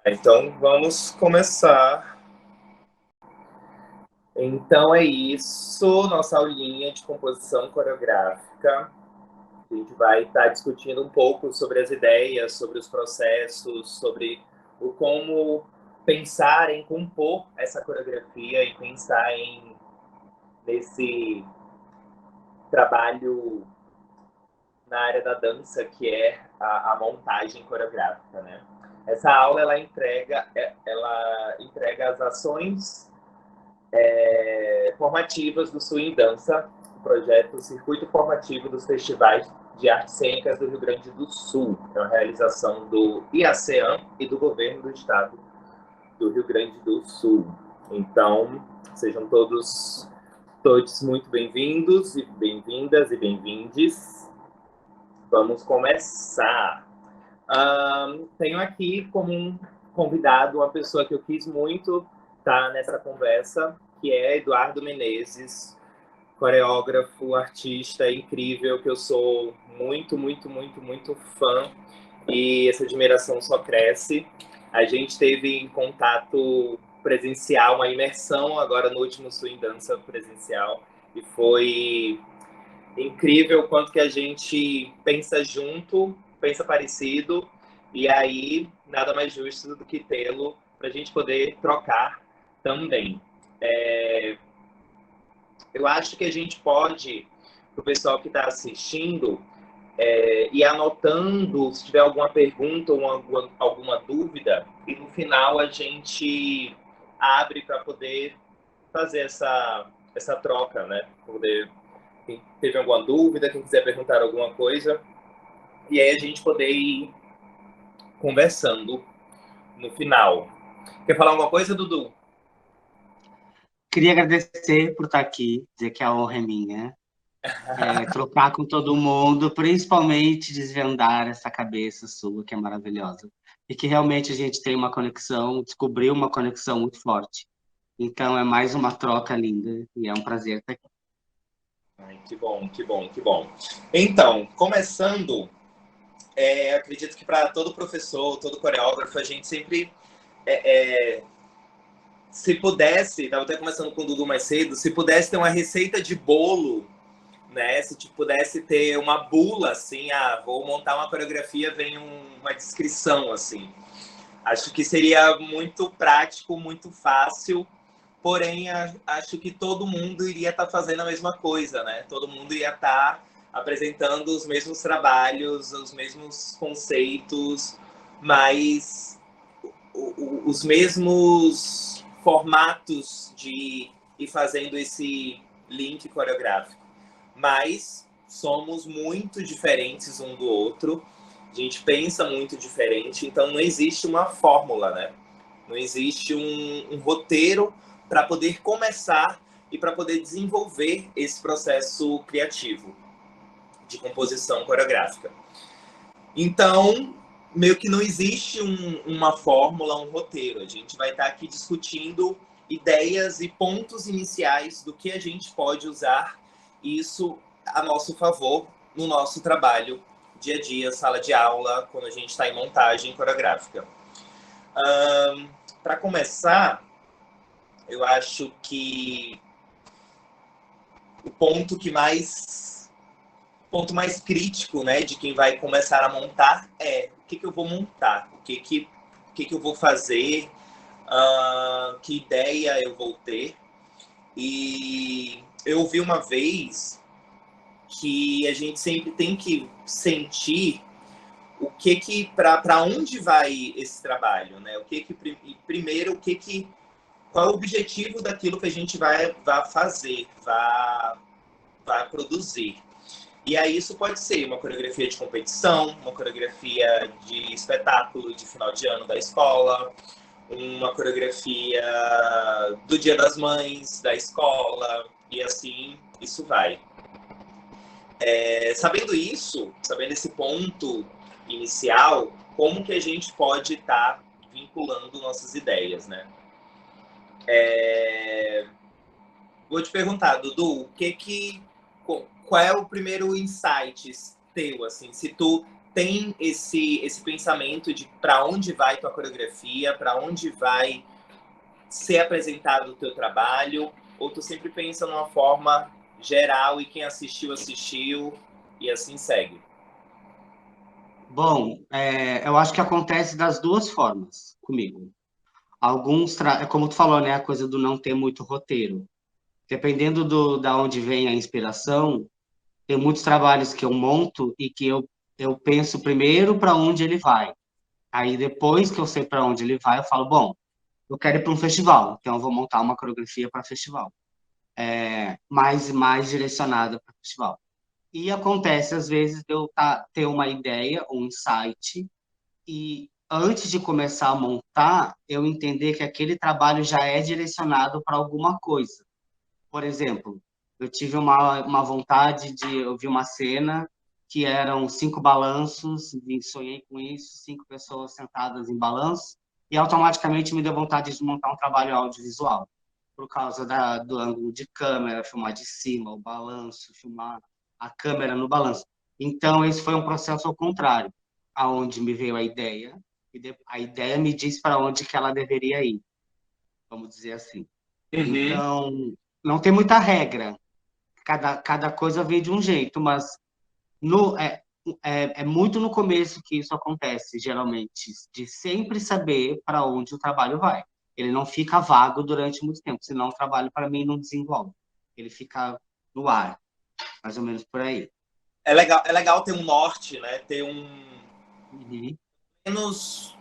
Então vamos começar. Então é isso, nossa aulinha de composição coreográfica. A gente vai estar discutindo um pouco sobre as ideias, sobre os processos, sobre o como pensar em compor essa coreografia e pensar nesse trabalho na área da dança, que é a montagem coreográfica, né? Essa aula ela entrega as ações formativas do Swing Dança, o projeto Circuito Formativo dos Festivais de Artes Cênicas do Rio Grande do Sul. É uma realização do IACEAM e do Governo do Estado do Rio Grande do Sul. Então, sejam todos muito bem-vindos e bem-vindas e bem-vindes. Vamos começar. Tenho aqui como um convidado uma pessoa que eu quis muito estar nessa conversa, que é Eduardo Menezes, coreógrafo, artista incrível, que eu sou muito, muito, muito, muito fã, e essa admiração só cresce. A gente teve em contato presencial, uma imersão agora no último Swing Dança presencial, e foi incrível o quanto que a gente pensa junto, pensa parecido, e aí nada mais justo do que tê-lo para a gente poder trocar também. Eu acho que a gente pode, para o pessoal que está assistindo, ir anotando se tiver alguma pergunta ou alguma dúvida, e no final a gente abre para poder fazer essa troca, né? Poder, quem teve alguma dúvida, quem quiser perguntar alguma coisa, e aí a gente poder ir conversando no final. Quer falar alguma coisa, Dudu? Queria agradecer por estar aqui, dizer que a honra é minha, trocar com todo mundo, principalmente desvendar essa cabeça sua, que é maravilhosa. E que realmente a gente tem uma conexão, descobriu uma conexão muito forte. Então é mais uma troca linda e é um prazer estar aqui. Ai, que bom, que bom, que bom. Então, começando, acredito que para todo professor, todo coreógrafo, a gente sempre, se pudesse, estava até conversando com o Dudu mais cedo, se pudesse ter uma receita de bolo, né? Se tipo, pudesse ter uma bula, assim, vou montar uma coreografia, vem uma descrição, assim. Acho que seria muito prático, muito fácil, porém acho que todo mundo iria estar fazendo a mesma coisa, né? Todo mundo ia estar apresentando os mesmos trabalhos, os mesmos conceitos, mas os mesmos formatos de ir fazendo esse link coreográfico. Mas somos muito diferentes um do outro, a gente pensa muito diferente, então não existe uma fórmula, né? Não existe um roteiro para poder começar e para poder desenvolver esse processo criativo de composição coreográfica. Então, meio que não existe uma fórmula, um roteiro. A gente vai estar aqui discutindo ideias e pontos iniciais do que a gente pode usar isso a nosso favor no nosso trabalho dia a dia, sala de aula, quando a gente está em montagem coreográfica. Para começar, eu acho que o ponto mais crítico, né, de quem vai começar a montar é o que eu vou montar, o que eu vou fazer, que ideia eu vou ter. E eu ouvi uma vez que a gente sempre tem que sentir o que para onde vai esse trabalho, né? Primeiro qual é o objetivo daquilo que a gente vai fazer, vai produzir. E aí isso pode ser uma coreografia de competição, uma coreografia de espetáculo de final de ano da escola, uma coreografia do Dia das Mães da escola, e assim isso vai. Sabendo isso, sabendo esse ponto inicial, como que a gente pode estar vinculando nossas ideias, né? Vou te perguntar, Dudu, qual é o primeiro insight teu, assim, se tu tem esse pensamento de para onde vai tua coreografia, para onde vai ser apresentado o teu trabalho, ou tu sempre pensa numa forma geral e quem assistiu, assistiu, e assim segue? Bom, eu acho que acontece das duas formas comigo. É como tu falou, né? A coisa do não ter muito roteiro. Dependendo da onde vem a inspiração, tem muitos trabalhos que eu monto e que eu penso primeiro para onde ele vai. Aí depois que eu sei para onde ele vai, eu falo, bom, eu quero ir para um festival, então eu vou montar uma coreografia para festival, mais direcionada para festival. E acontece às vezes de eu ter uma ideia, um insight, e antes de começar a montar, eu entender que aquele trabalho já é direcionado para alguma coisa. Por exemplo, eu tive uma vontade eu vi uma cena que eram 5 balanços, e sonhei com isso, 5 pessoas sentadas em balanço, e automaticamente me deu vontade de montar um trabalho audiovisual, por causa do ângulo de câmera, filmar de cima, o balanço, filmar a câmera no balanço. Então, esse foi um processo ao contrário, aonde me veio a ideia, e a ideia me disse para onde que ela deveria ir, vamos dizer assim. Uhum. Então, não tem muita regra. Cada coisa vem de um jeito, mas no, é, é muito no começo que isso acontece, geralmente, de sempre saber para onde o trabalho vai. Ele não fica vago durante muito tempo, senão o trabalho, para mim, não desenvolve. Ele fica no ar, mais ou menos por aí. É legal ter um norte, né? Ter Uhum. menos.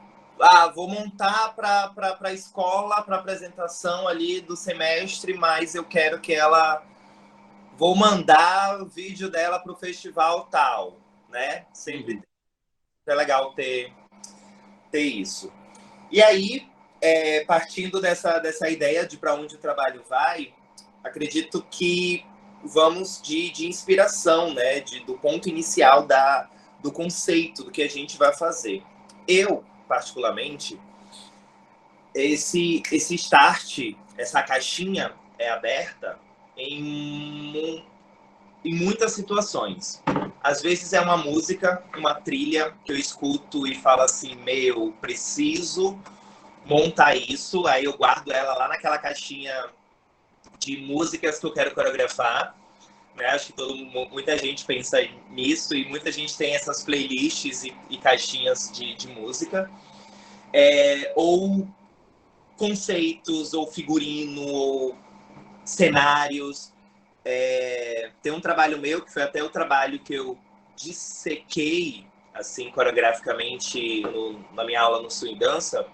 Vou montar para a escola, para apresentação ali do semestre, mas eu quero que ela. Vou mandar o vídeo dela para o festival tal, né? Sempre Uhum. é legal ter isso. E aí, partindo dessa ideia de para onde o trabalho vai, acredito que vamos de inspiração, né? Do ponto inicial do conceito do que a gente vai fazer. Eu, particularmente, esse start, essa caixinha é aberta em muitas situações. Às vezes é uma música, uma trilha que eu escuto e falo assim, meu, preciso montar isso, aí eu guardo ela lá naquela caixinha de músicas que eu quero coreografar, né? Acho que muita gente pensa nisso e muita gente tem essas playlists e caixinhas de música. Ou conceitos, ou figurino, ou cenários. Tem um trabalho meu, que foi até o trabalho que eu dissequei, assim, coreograficamente na minha aula no Swing Dança,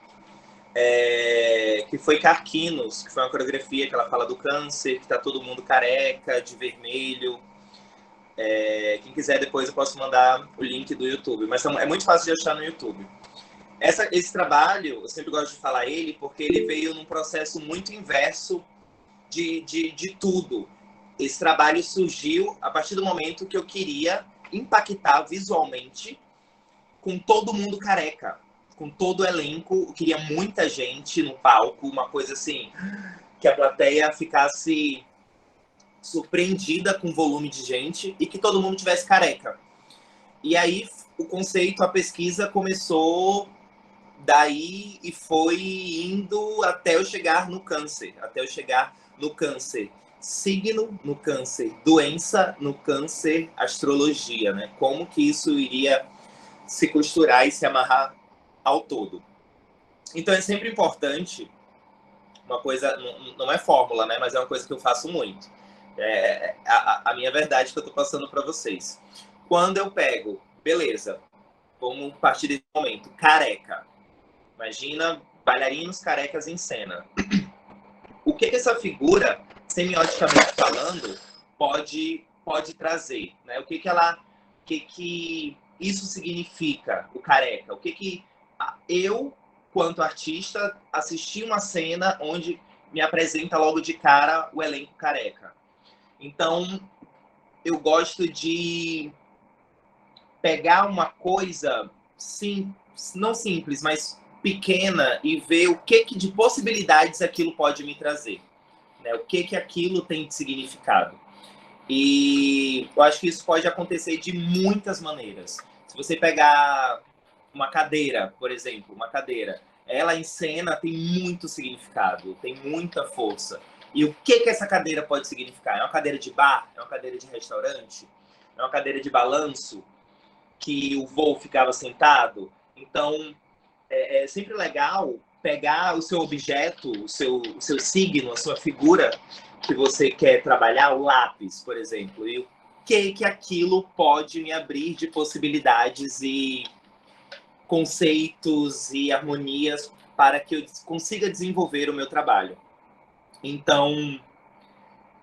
que foi Carquinos, que foi uma coreografia que ela fala do câncer, que tá todo mundo careca, de vermelho. Quem quiser depois eu posso mandar o link do YouTube, mas é muito fácil de achar no YouTube. Esse trabalho, eu sempre gosto de falar ele, porque ele veio num processo muito inverso de tudo. Esse trabalho surgiu a partir do momento que eu queria impactar visualmente com todo mundo careca, com todo o elenco. Eu queria muita gente no palco, uma coisa assim, que a plateia ficasse surpreendida com o volume de gente e que todo mundo tivesse careca. E aí o conceito, a pesquisa começou daí e foi indo até eu chegar no câncer, até eu chegar no câncer. Signo no câncer, doença no câncer, astrologia, né? Como que isso iria se costurar e se amarrar ao todo. Então é sempre importante, uma coisa, não é fórmula, né? Mas é uma coisa que eu faço muito. A minha verdade que eu tô passando para vocês. Quando eu pego, beleza, vamos partir desse momento, careca. Imagina bailarinos carecas em cena. O que essa figura, semioticamente falando, pode trazer? Né? O que isso significa, o careca? O que eu, quanto artista, assisti uma cena onde me apresenta logo de cara o elenco careca? Então, eu gosto de pegar uma coisa não simples, mas pequena e ver o que de possibilidades aquilo pode me trazer, né? O que aquilo tem de significado. E eu acho que isso pode acontecer de muitas maneiras. Você Se você pegar uma cadeira, por exemplo, uma cadeira, ela em cena tem muito significado, tem muita força. E o que essa cadeira pode significar? É uma cadeira de bar? É uma cadeira de restaurante? É uma cadeira de balanço que o voo ficava sentado? Então, é sempre legal pegar o seu objeto, o seu signo, a sua figura que você quer trabalhar, o lápis, por exemplo, e o que aquilo pode me abrir de possibilidades e conceitos e harmonias para que eu consiga desenvolver o meu trabalho. Então,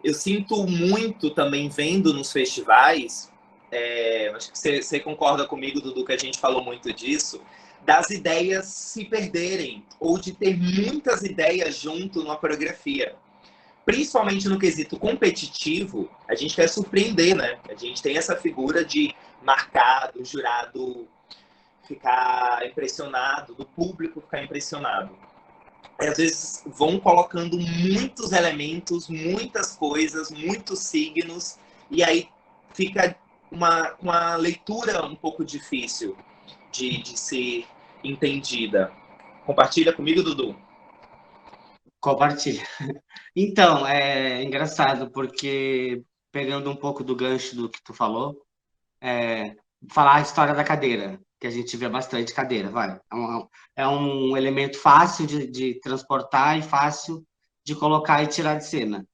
eu sinto muito também vendo nos festivais, acho que você concorda comigo, Dudu, que a gente falou muito disso, das ideias se perderem, ou de ter muitas ideias junto numa coreografia. Principalmente no quesito competitivo, a gente quer surpreender, né? A gente tem essa figura de marcar, do jurado ficar impressionado, do público ficar impressionado. E, às vezes vão colocando muitos elementos, muitas coisas, muitos signos, e aí fica uma leitura um pouco difícil de ser entendida. Compartilha comigo, Dudu? Compartilha. Então, é engraçado, porque pegando um pouco do gancho do que tu falou, falar a história da cadeira, que a gente vê bastante cadeira, vai. É um elemento fácil de transportar e fácil de colocar e tirar de cena.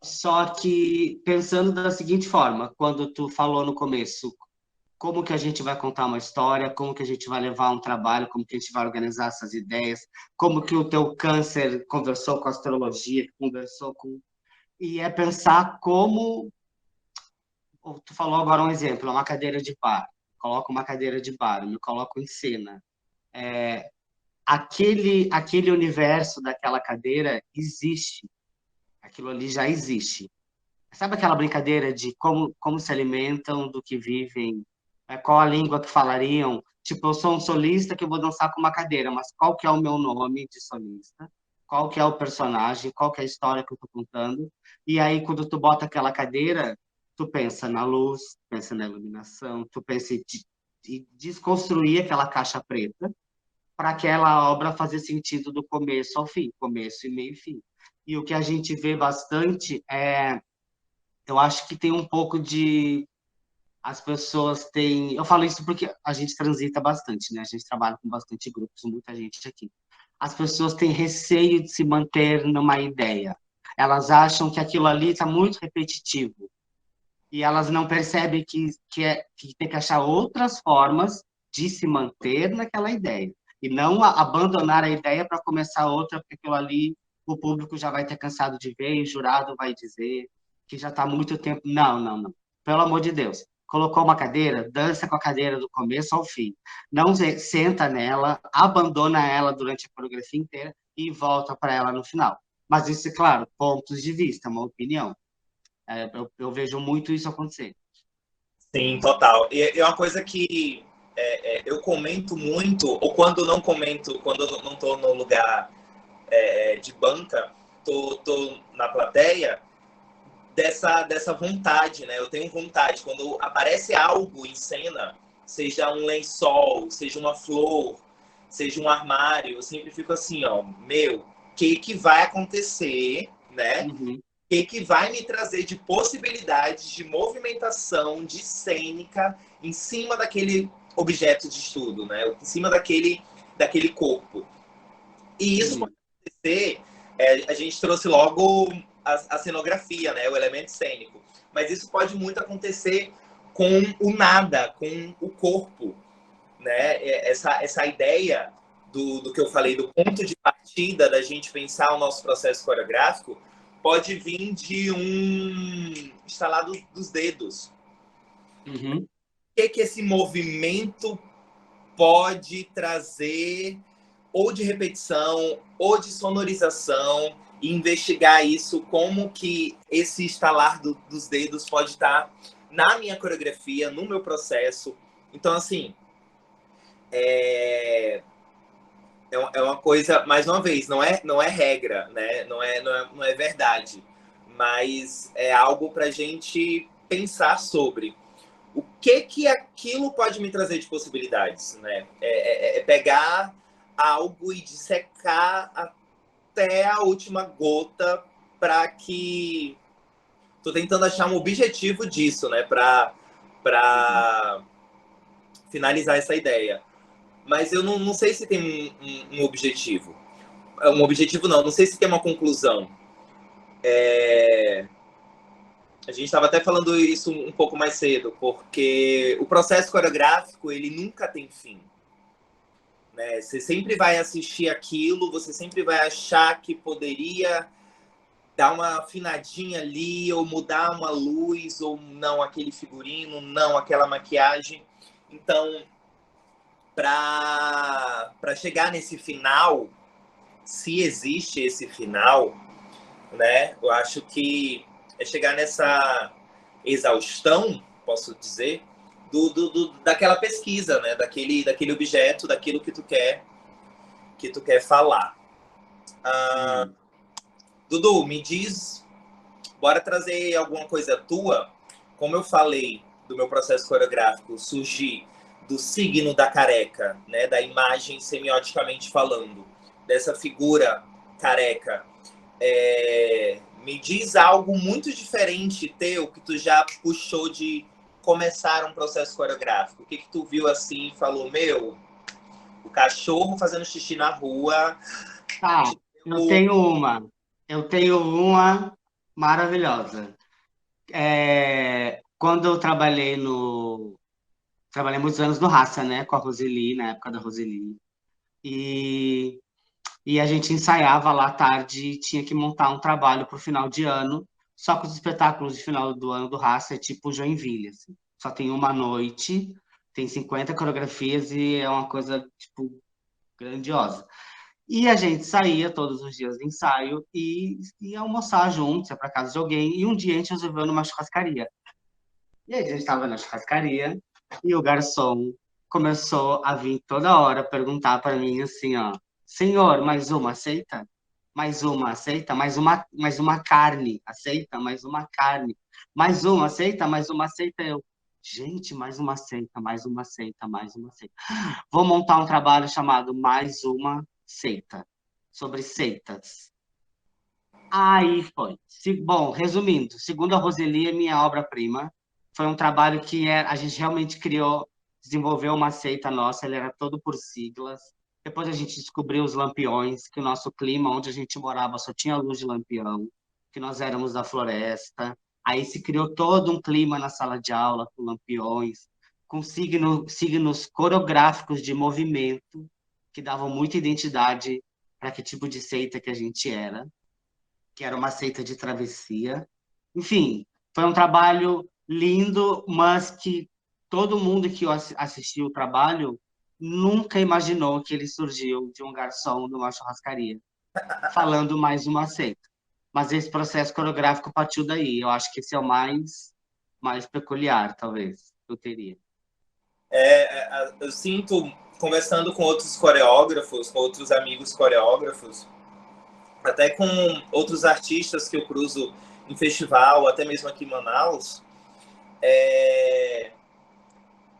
Só que pensando da seguinte forma, quando tu falou no começo, como que a gente vai contar uma história, como que a gente vai levar um trabalho, como que a gente vai organizar essas ideias, como que o teu câncer conversou com a astrologia, conversou com... E é pensar como... Tu falou agora um exemplo, uma cadeira de bar. Coloco uma cadeira de bar, me coloco em cena. Aquele universo daquela cadeira existe. Aquilo ali já existe. Sabe aquela brincadeira de como se alimentam, do que vivem, qual a língua que falariam? Tipo, eu sou um solista que eu vou dançar com uma cadeira, mas qual que é o meu nome de solista? Qual que é o personagem? Qual que é a história que eu tô contando? E aí, quando tu bota aquela cadeira, tu pensa na luz, pensa na iluminação, tu pensa em desconstruir aquela caixa preta para aquela obra fazer sentido do começo ao fim, começo e meio e fim. E o que a gente vê bastante eu acho que tem um pouco de. As pessoas têm. Eu falo isso porque a gente transita bastante, né? A gente trabalha com bastante grupos, muita gente aqui. As pessoas têm receio de se manter numa ideia. Elas acham que aquilo ali está muito repetitivo. E elas não percebem que tem que achar outras formas de se manter naquela ideia. E não abandonar a ideia para começar outra, porque aquilo ali o público já vai ter cansado de ver e o jurado vai dizer que já está há muito tempo. Não, não, não. Pelo amor de Deus. Colocou uma cadeira, dança com a cadeira do começo ao fim. Não senta nela, abandona ela durante a coreografia inteira e volta para ela no final. Mas isso, é claro, pontos de vista, uma opinião. Eu vejo muito isso acontecer. Sim, total. E é uma coisa que eu comento muito, ou quando não comento, quando eu não estou no lugar de banca, tô na plateia, dessa vontade, né? Eu tenho vontade, quando aparece algo em cena, seja um lençol, seja uma flor, seja um armário, eu sempre fico assim, ó, meu, o que vai acontecer, né? Uhum. Que vai me trazer de possibilidades de movimentação, de cênica, em cima daquele objeto de estudo, né? Em cima daquele corpo. E isso Sim. pode acontecer, a gente trouxe logo a cenografia, né? O elemento cênico. Mas isso pode muito acontecer com o nada, com o corpo, né? Essa ideia do que eu falei, do ponto de partida da gente pensar o nosso processo coreográfico, pode vir de um estalar dos dedos. Uhum. O que esse movimento pode trazer, ou de repetição, ou de sonorização, e investigar isso, como que esse estalar dos dedos pode estar na minha coreografia, no meu processo. Então, assim, é uma coisa, mais uma vez, não é regra, né? Não é verdade, mas é algo para a gente pensar sobre. o que aquilo pode me trazer de possibilidades, né? É pegar algo e dissecar até a última gota para que... Tô tentando achar um objetivo disso, né? Para finalizar essa ideia. Mas eu não sei se tem um objetivo. Um objetivo não sei se tem uma conclusão. A gente estava até falando isso um pouco mais cedo, porque o processo coreográfico, ele nunca tem fim. Né? Você sempre vai assistir aquilo, você sempre vai achar que poderia dar uma afinadinha ali, ou mudar uma luz, ou não aquele figurino, não aquela maquiagem. Então, para chegar nesse final, se existe esse final, né? Eu acho que é chegar nessa exaustão, posso dizer, daquela pesquisa, né? Daquele objeto, daquilo que tu quer falar. Dudu, me diz, bora trazer alguma coisa tua. Como eu falei do meu processo coreográfico surgir do signo da careca, né? Da imagem semioticamente falando, dessa figura careca. Me diz algo muito diferente teu que tu já puxou de começar um processo coreográfico. O que tu viu assim e falou, meu, o cachorro fazendo xixi na rua. Tá, eu tenho uma. Eu tenho uma maravilhosa. Quando eu trabalhei no... Trabalhei muitos anos no Raça, né? Com a Roseli, na época da Roseli. E, e a gente ensaiava lá à tarde e tinha que montar um trabalho para o final de ano. Só que os espetáculos de final do ano do Raça é tipo Joinville, assim. Só tem uma noite, tem 50 coreografias e é uma coisa, tipo, grandiosa. E a gente saía todos os dias de ensaio e ia almoçar juntos, ia para casa de alguém. E um dia a gente resolveu numa churrascaria. E aí a gente estava na churrascaria e o garçom começou a vir toda hora perguntar para mim assim, ó, senhor, mais uma aceita? Mais uma aceita? Mais uma carne aceita? Mais uma carne? Mais uma aceita? Mais uma aceita? Eu, gente, mais uma aceita, mais uma aceita, mais uma aceita. Vou montar um trabalho chamado Mais Uma Seita, sobre seitas. Aí foi. Bom, resumindo, segundo a Roseli, é minha obra-prima. Foi um trabalho que a gente realmente criou, desenvolveu uma seita nossa, ele era todo por siglas. Depois a gente descobriu os lampiões, que o nosso clima, onde a gente morava, só tinha luz de lampião, que nós éramos da floresta. Aí se criou todo um clima na sala de aula com lampiões, com signos coreográficos de movimento, que davam muita identidade para que tipo de seita que a gente era, que era uma seita de travessia. Enfim, foi um trabalho lindo, mas que todo mundo que assistiu o trabalho nunca imaginou que ele surgiu de um garçom numa churrascaria, falando mais uma seita. Mas esse processo coreográfico partiu daí. Eu acho que esse é o mais peculiar, talvez, que eu teria. Eu sinto, conversando com outros coreógrafos, com outros amigos coreógrafos, até com outros artistas que eu cruzo em festival, até mesmo aqui em Manaus,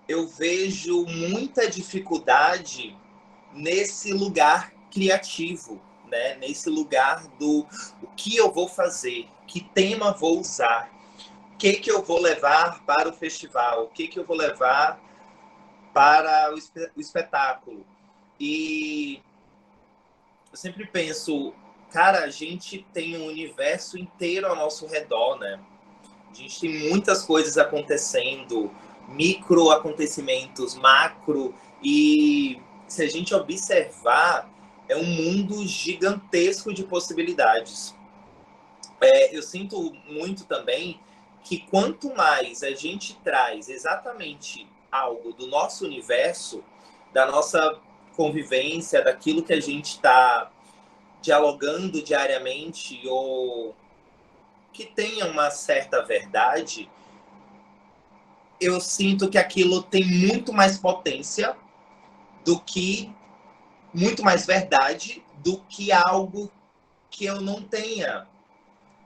eu vejo muita dificuldade nesse lugar criativo, né? Nesse lugar do o que eu vou fazer, que tema vou usar, o que eu vou levar para o festival, o que eu vou levar para o espetáculo. E eu sempre penso, cara, a gente tem um universo inteiro ao nosso redor, né? A gente tem muitas coisas acontecendo, micro acontecimentos, macro, e se a gente observar, é um mundo gigantesco de possibilidades. Eu sinto muito também que quanto mais a gente traz exatamente algo do nosso universo, da nossa convivência, daquilo que a gente está dialogando diariamente, ou que tenha uma certa verdade, eu sinto que aquilo tem muito mais potência do que, muito mais verdade do que algo que eu não tenha.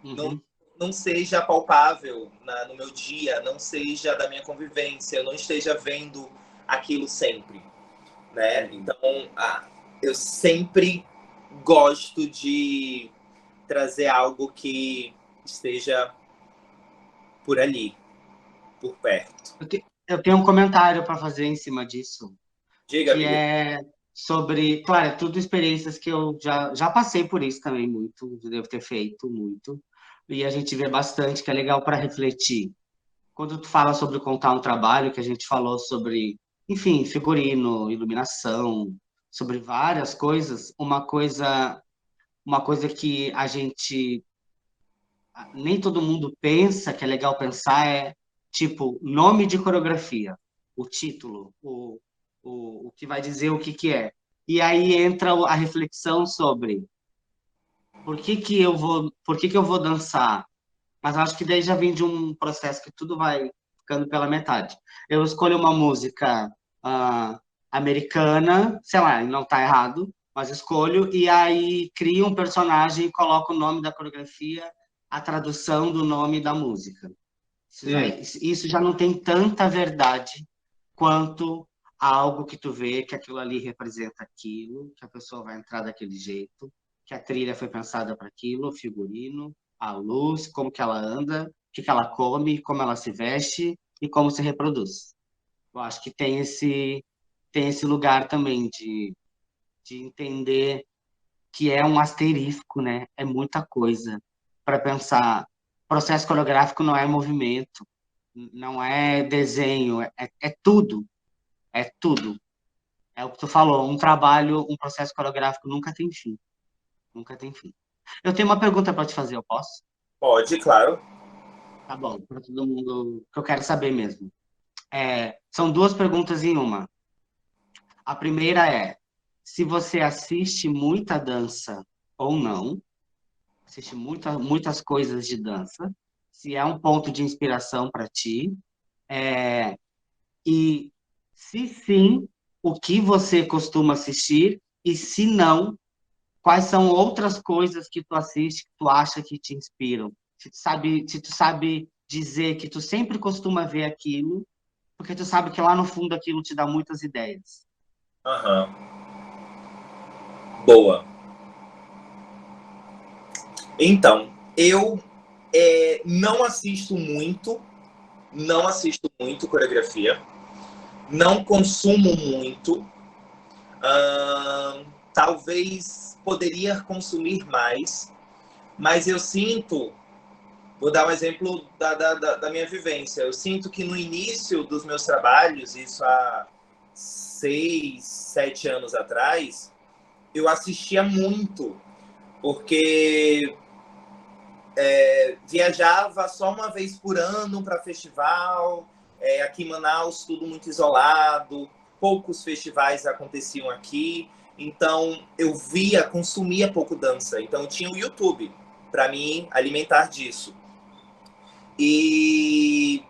Uhum. não seja palpável no meu dia, não seja da minha convivência, eu não esteja vendo aquilo sempre, né? Então, eu sempre gosto de trazer algo que esteja por ali, por perto. Eu tenho um comentário para fazer em cima disso, Diga, que amiga. é sobre, claro, é tudo experiências que eu já passei por isso também muito, devo ter feito muito, e a gente vê bastante que é legal para refletir. Quando tu fala sobre contar um trabalho, que a gente falou sobre, enfim, figurino, iluminação, sobre várias coisas, uma coisa que a gente nem todo mundo pensa, que é legal pensar, é tipo nome de coreografia, o título, o que vai dizer o que que é. E aí entra a reflexão sobre por que que eu vou dançar? Mas acho que daí já vem de um processo que tudo vai ficando pela metade. Eu escolho uma música americana, sei lá, não está errado, mas escolho, e aí crio um personagem e coloco o nome da coreografia, a tradução do nome da música. Isso já não tem tanta verdade quanto algo que tu vê que aquilo ali representa aquilo, que a pessoa vai entrar daquele jeito, que a trilha foi pensada para aquilo, o figurino, a luz, como que ela anda, o que que ela come, como ela se veste e como se reproduz. Eu acho que tem esse lugar também de entender que é um asterisco, né? É muita coisa para pensar. Processo coreográfico não é movimento, não é desenho, é tudo, é tudo. É o que tu falou, um trabalho, um processo coreográfico nunca tem fim, nunca tem fim. Eu tenho uma pergunta para te fazer, eu posso? Pode, claro. Tá bom, para todo mundo, que eu quero saber mesmo. São duas perguntas em uma. A primeira é, se você assiste muita dança ou não, assiste muitas coisas de dança, se é um ponto de inspiração para ti, e se sim, o que você costuma assistir, e se não, quais são outras coisas que tu assiste que tu acha que te inspiram? Se tu sabe dizer que tu sempre costuma ver aquilo, porque tu sabe que lá no fundo aquilo te dá muitas ideias. Aham. Boa. Então, eu não assisto muito coreografia, não consumo muito. Talvez poderia consumir mais, mas eu sinto, vou dar um exemplo da minha vivência, eu sinto que no início dos meus trabalhos, isso há 6, 7 anos atrás, eu assistia muito, porque viajava só uma vez por ano para festival, aqui em Manaus tudo muito isolado, poucos festivais aconteciam aqui, então eu consumia pouco dança, então eu tinha o YouTube para me alimentar disso. E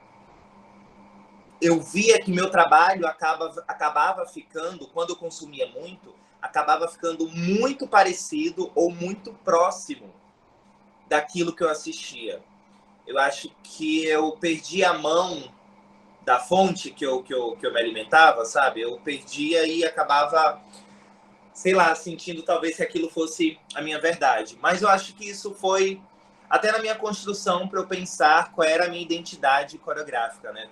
eu via que meu trabalho acabava ficando, quando eu consumia muito, acabava ficando muito parecido ou muito próximo daquilo que eu assistia. Eu acho que eu perdi a mão da fonte que eu me alimentava, sabe? Eu perdia e acabava, sei lá, sentindo talvez que aquilo fosse a minha verdade. Mas eu acho que isso foi até na minha construção para eu pensar qual era a minha identidade coreográfica, né?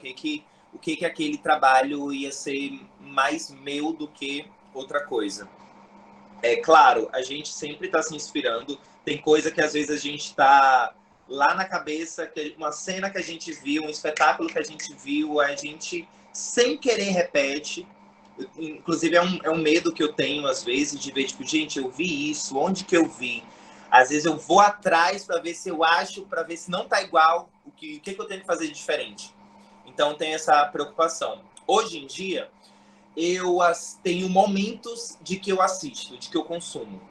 O que aquele trabalho ia ser mais meu do que outra coisa. É claro, a gente sempre está se inspirando. Tem coisa que às vezes a gente está lá na cabeça, uma cena que a gente viu, um espetáculo que a gente viu, a gente sem querer repete. Inclusive é um medo que eu tenho às vezes de ver, tipo, gente, eu vi isso, onde que eu vi? Às vezes eu vou atrás para ver se eu acho, para ver se não tá igual, o que eu tenho que fazer de diferente. Então tem essa preocupação. Hoje em dia, eu tenho momentos de que eu assisto, de que eu consumo.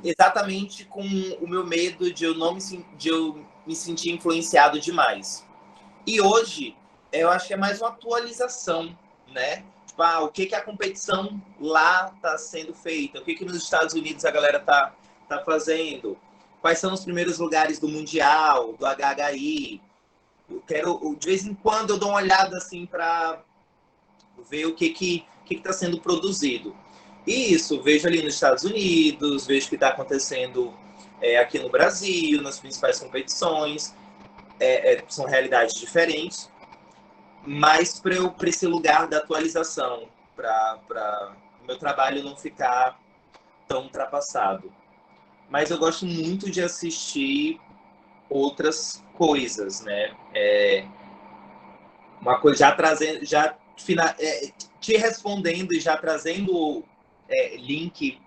Exatamente com o meu medo de eu me sentir influenciado demais. E hoje, eu acho que é mais uma atualização, né? Tipo, o que a competição lá está sendo feita, o que nos Estados Unidos a galera tá fazendo. quais são os primeiros lugares do Mundial, do HHI. Eu quero, de vez em quando, eu dou uma olhada assim para ver o que está sendo produzido. E isso, vejo ali nos Estados Unidos, vejo o que está acontecendo aqui no Brasil, nas principais competições. São realidades diferentes, mas para esse lugar da atualização, para o meu trabalho não ficar tão ultrapassado. Mas eu gosto muito de assistir outras coisas, né? Uma coisa já trazendo, te respondendo e já trazendo link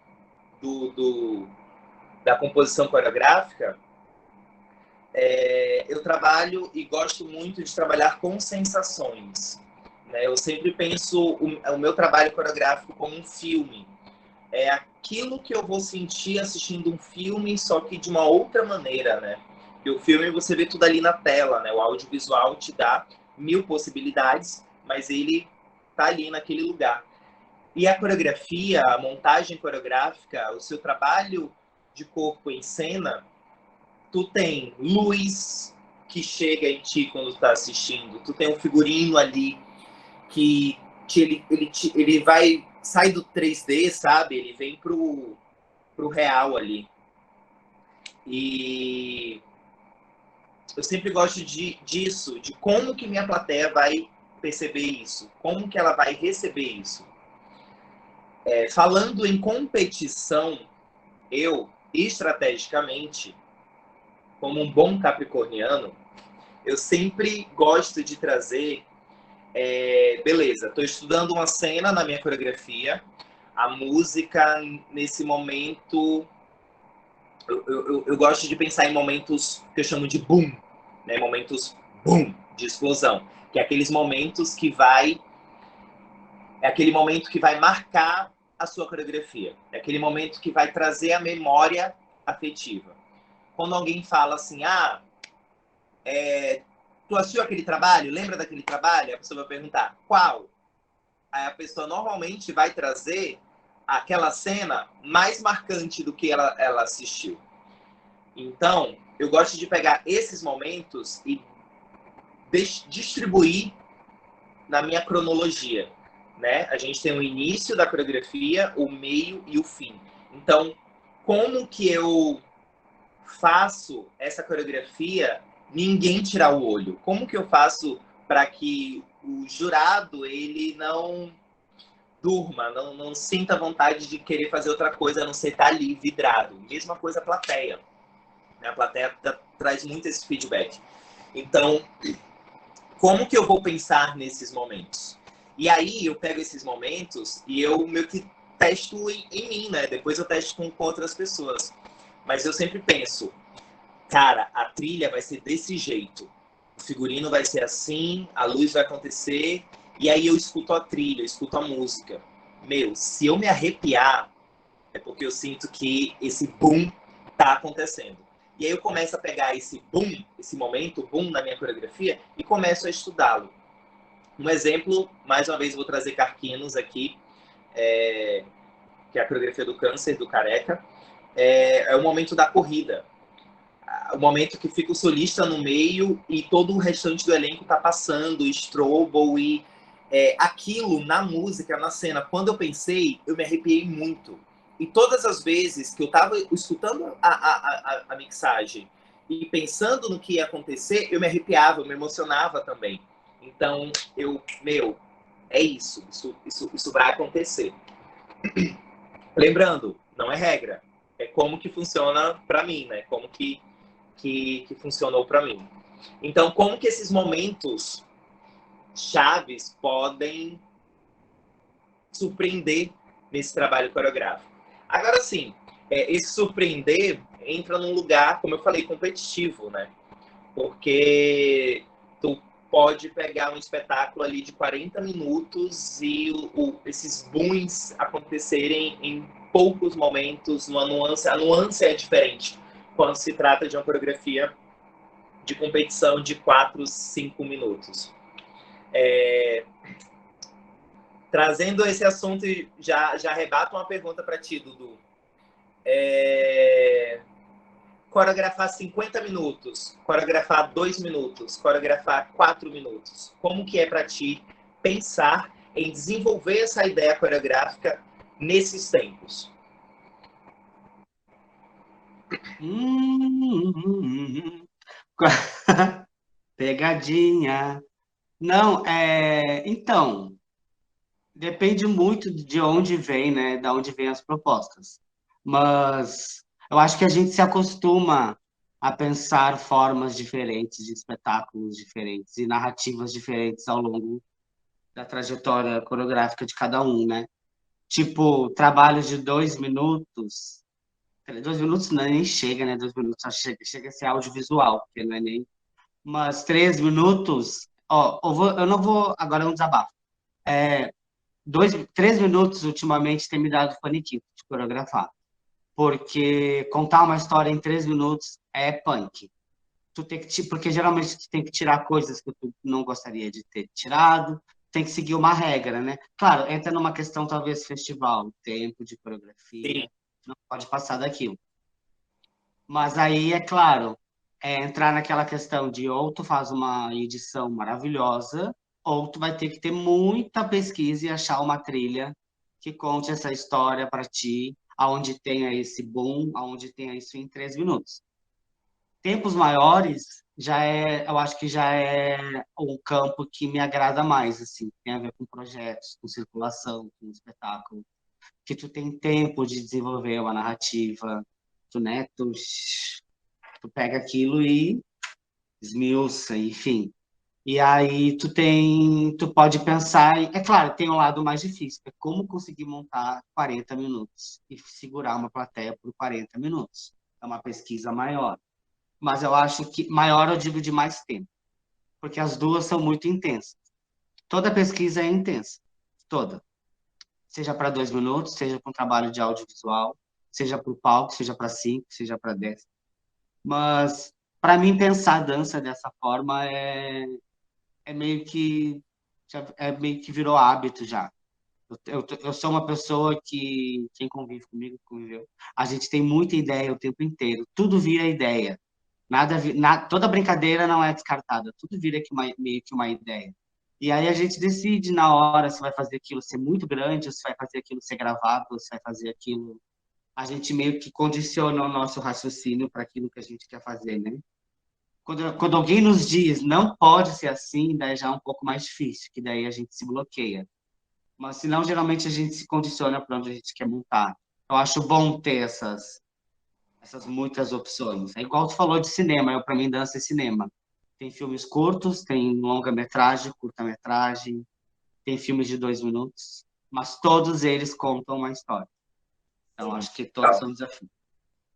da composição coreográfica. Eu trabalho e gosto muito de trabalhar com sensações, né? Eu sempre penso o meu trabalho coreográfico como um filme. É aquilo que eu vou sentir assistindo um filme, só que de uma outra maneira, né? Porque o filme você vê tudo ali na tela, né? O audiovisual te dá 1000 possibilidades, mas ele tá ali naquele lugar. E a coreografia, a montagem coreográfica, o seu trabalho de corpo em cena, tu tem luz que chega em ti quando tu tá assistindo, tu tem um figurino ali que ele vai, sai do 3D, sabe? Ele vem pro real ali. E eu sempre gosto disso, de como que minha plateia vai perceber isso, como que ela vai receber isso. Falando em competição, eu, estrategicamente, como um bom capricorniano, eu sempre gosto de trazer, beleza, estou estudando uma cena na minha coreografia, a música, nesse momento, eu gosto de pensar em momentos que eu chamo de boom, né? Momentos boom, de explosão, que é aqueles momentos que é aquele momento que vai marcar a sua coreografia, é aquele momento que vai trazer a memória afetiva. Quando alguém fala assim, tu assistiu aquele trabalho? Lembra daquele trabalho? A pessoa vai perguntar, qual? Aí a pessoa normalmente vai trazer aquela cena mais marcante do que ela assistiu. Então, eu gosto de pegar esses momentos e distribuir na minha cronologia, né? A gente tem o início da coreografia, o meio e o fim. Então, como que eu faço essa coreografia ninguém tirar o olho? Como que eu faço para que o jurado ele não durma, não sinta vontade de querer fazer outra coisa, a não ser estar ali vidrado? Mesma coisa a plateia. A plateia traz muito esse feedback. Então, como que eu vou pensar nesses momentos? E aí eu pego esses momentos e eu meio que testo em mim, né? Depois eu testo com outras pessoas. Mas eu sempre penso, cara, a trilha vai ser desse jeito. O figurino vai ser assim, a luz vai acontecer, e aí eu escuto a trilha, eu escuto a música. Meu, se eu me arrepiar, é porque eu sinto que esse boom tá acontecendo. E aí eu começo a pegar esse boom, esse momento boom na minha coreografia e começo a estudá-lo. Um exemplo, mais uma vez vou trazer Carquinos aqui, que é a coreografia do Câncer, do Careca, é o momento da corrida. O momento que fica o solista no meio e todo o restante do elenco tá passando, Strobel e aquilo na música, na cena. Quando eu pensei, eu me arrepiei muito. E todas as vezes que eu tava escutando a mixagem e pensando no que ia acontecer, eu me arrepiava, eu me emocionava também. Então, é isso vai acontecer. Lembrando, não é regra, é como que funciona para mim, né? Como que funcionou para mim. Então, como que esses momentos chaves podem surpreender nesse trabalho coreográfico? Agora, sim, esse surpreender entra num lugar, como eu falei, competitivo, né? Porque tu pode pegar um espetáculo ali de 40 minutos e esses booms acontecerem em poucos momentos, a nuance é diferente quando se trata de uma coreografia de competição de 4, 5 minutos. Trazendo esse assunto, já rebato uma pergunta para ti, Dudu. coreografar 50 minutos, coreografar 2 minutos, coreografar 4 minutos. Como que é para ti pensar em desenvolver essa ideia coreográfica nesses tempos? Pegadinha. Não, então, depende muito de onde vem, né? Da onde vêm as propostas. Mas eu acho que a gente se acostuma a pensar formas diferentes de espetáculos diferentes e narrativas diferentes ao longo da trajetória coreográfica de cada um, né? Tipo, trabalhos de 2 minutos. 2 minutos não, nem chega, né? 2 minutos só chega a ser audiovisual, porque não é nem. Mas 3 minutos. Ó, eu não vou. Agora é um desabafo. 3 minutos ultimamente tem me dado faniquito de coreografar. Porque contar uma história em 3 minutos é punk. Porque geralmente tu tem que tirar coisas que tu não gostaria de ter tirado, tem que seguir uma regra, né? Claro, entra numa questão talvez festival, tempo de Sim, coreografia, não pode passar daquilo. Mas aí, é claro, entrar naquela questão de ou tu faz uma edição maravilhosa, ou tu vai ter que ter muita pesquisa e achar uma trilha que conte essa história para ti, aonde tenha esse boom, aonde tenha isso em 3 minutos. Tempos maiores eu acho que já é um campo que me agrada mais, assim, tem a ver com projetos, com circulação, com espetáculo, que tu tem tempo de desenvolver uma narrativa, tu pega aquilo e esmiuça, enfim. E aí tu pode pensar, é claro, tem um lado mais difícil, é como conseguir montar 40 minutos e segurar uma plateia por 40 minutos. É uma pesquisa maior. Mas eu acho que maior eu digo de mais tempo, porque as duas são muito intensas. Toda pesquisa é intensa, toda. Seja para 2 minutos, seja para um trabalho de audiovisual, seja para o palco, seja para 5, seja para 10. Mas, para mim, pensar a dança dessa forma é meio que virou hábito já. Eu sou uma pessoa que, quem convive comigo, conviveu, a gente tem muita ideia o tempo inteiro. Tudo vira ideia. Toda brincadeira não é descartada. Tudo vira meio que uma ideia. E aí a gente decide na hora se vai fazer aquilo ser muito grande, ou se vai fazer aquilo ser gravado, ou se vai fazer aquilo. A gente meio que condiciona o nosso raciocínio para aquilo que a gente quer fazer, né? Quando alguém nos diz não pode ser assim, daí já é um pouco mais difícil, que daí a gente se bloqueia. Mas senão, geralmente, a gente se condiciona para onde a gente quer montar. Eu acho bom ter essas muitas opções. É igual tu falou de cinema, eu para mim dança é cinema. Tem filmes curtos, tem longa-metragem, curta-metragem, tem filmes de 2 minutos, mas todos eles contam uma história. Então, sim. acho que todos são desafios.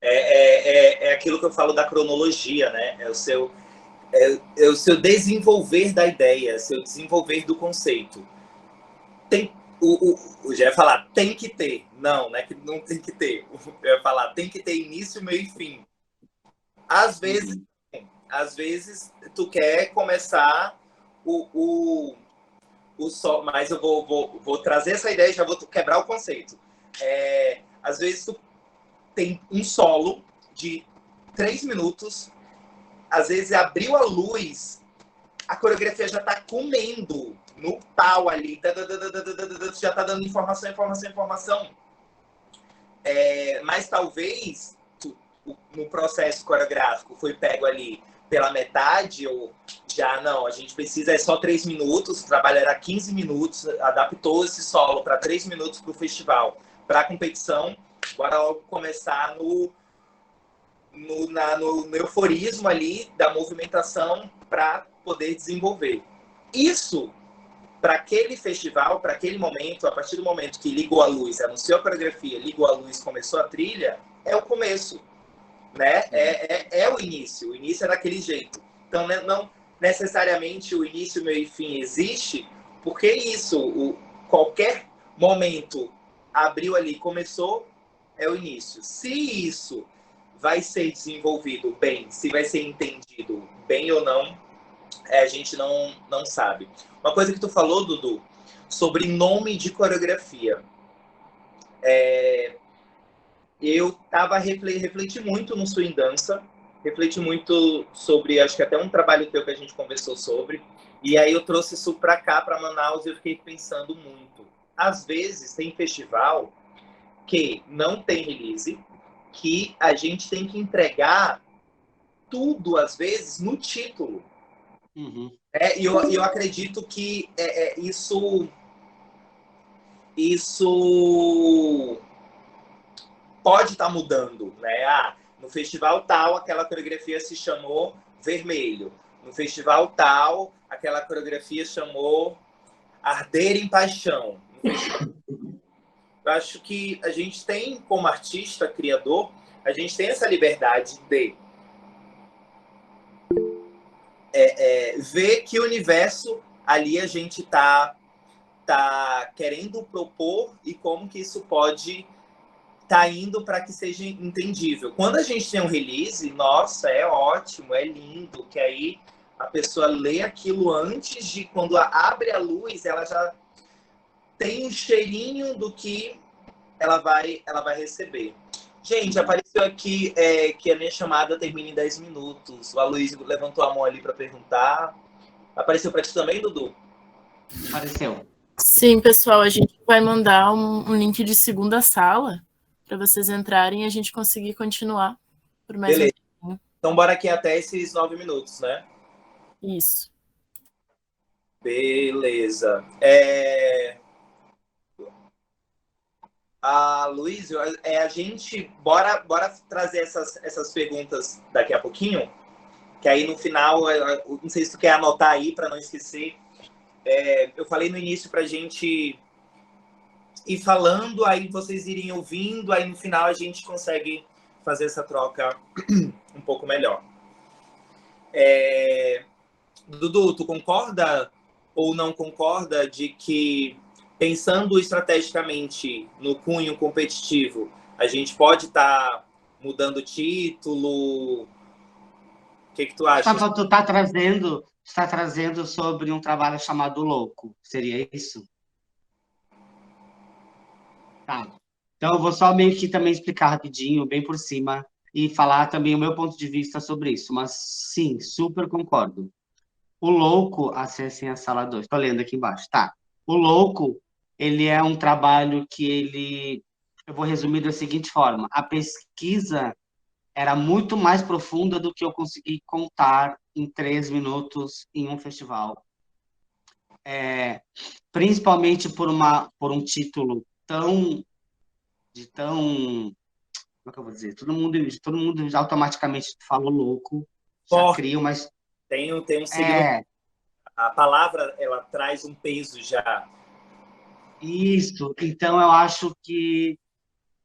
É aquilo que eu falo da cronologia, né? É o seu desenvolver da ideia, seu desenvolver do conceito. Tem, o já ia falar, tem que ter. Não, não é que não tem que ter. Eu ia falar, tem que ter início, meio e fim. Às vezes, Uhum. às vezes tu quer começar o, o, o só, mas eu vou trazer essa ideia e já vou quebrar o conceito. Às vezes tu tem um solo de 3 minutos, às vezes abriu a luz, a coreografia já tá comendo no pau ali, já tá dando informação, informação, informação. Mas talvez no processo coreográfico foi pego ali pela metade, ou já não, a gente precisa, é só 3 minutos, o trabalho era 15 minutos, adaptou esse solo para 3 minutos para o festival, para a competição, bora logo começar no euforismo ali da movimentação para poder desenvolver. Isso, para aquele festival, para aquele momento, a partir do momento que ligou a luz, anunciou a coreografia, ligou a luz, começou a trilha, é o começo, né? É o início. O início é daquele jeito. Então, né, não necessariamente o início, meio e fim existe, porque isso, qualquer momento abriu ali, começou, é o início. Se isso vai ser desenvolvido bem, se vai ser entendido bem ou não, a gente não sabe. Uma coisa que tu falou, Dudu, sobre nome de coreografia. eu refleti muito no Swing Dança, refleti muito sobre, acho que até um trabalho teu que a gente conversou sobre, e aí eu trouxe isso para cá, para Manaus, e eu fiquei pensando muito. Às vezes tem festival que não tem release, que a gente tem que entregar tudo, às vezes, no título. Uhum. E eu acredito que isso pode estar mudando, né? No festival tal, aquela coreografia se chamou Vermelho. No festival tal, aquela coreografia chamou Arder em Paixão. Eu acho que a gente tem, como artista, criador, a gente tem essa liberdade de ver que universo ali a gente tá querendo propor e como que isso pode tá indo para que seja entendível. Quando a gente tem um release, nossa, é ótimo, é lindo, que aí a pessoa lê aquilo antes de, quando abre a luz, ela já tem um cheirinho do que ela vai receber. Gente, apareceu aqui que a minha chamada termina em 10 minutos. O Aloysio levantou a mão ali para perguntar. Apareceu para ti também, Dudu? Apareceu. Sim, pessoal, a gente vai mandar um link de segunda sala para vocês entrarem e a gente conseguir continuar por mais Beleza. um pouquinho. Então, bora aqui até esses 9 minutos, né? Isso. Beleza. Luiz, a gente bora trazer essas perguntas daqui a pouquinho, que aí no final, não sei se tu quer anotar aí para não esquecer. Eu falei no início para a gente ir falando, aí vocês irem ouvindo, aí no final a gente consegue fazer essa troca um pouco melhor. Dudu, tu concorda ou não concorda de que, pensando estrategicamente no cunho competitivo, a gente pode estar mudando o título? O que tu acha? Tu tá trazendo sobre um trabalho chamado Louco, seria isso? Tá. Então, eu vou só meio que também explicar rapidinho, bem por cima, e falar também o meu ponto de vista sobre isso. Mas, sim, super concordo. O Louco, acessem a sala 2. Estou lendo aqui embaixo. Tá. O Louco, ele é um trabalho que ele... Eu vou resumir da seguinte forma. A pesquisa era muito mais profunda do que eu consegui contar em 3 minutos em um festival. Principalmente por um título tão... Como é que eu vou dizer? Todo mundo automaticamente fala louco, já cria, mas... Tem um significado. A palavra, ela traz um peso já. Isso. Então, eu acho que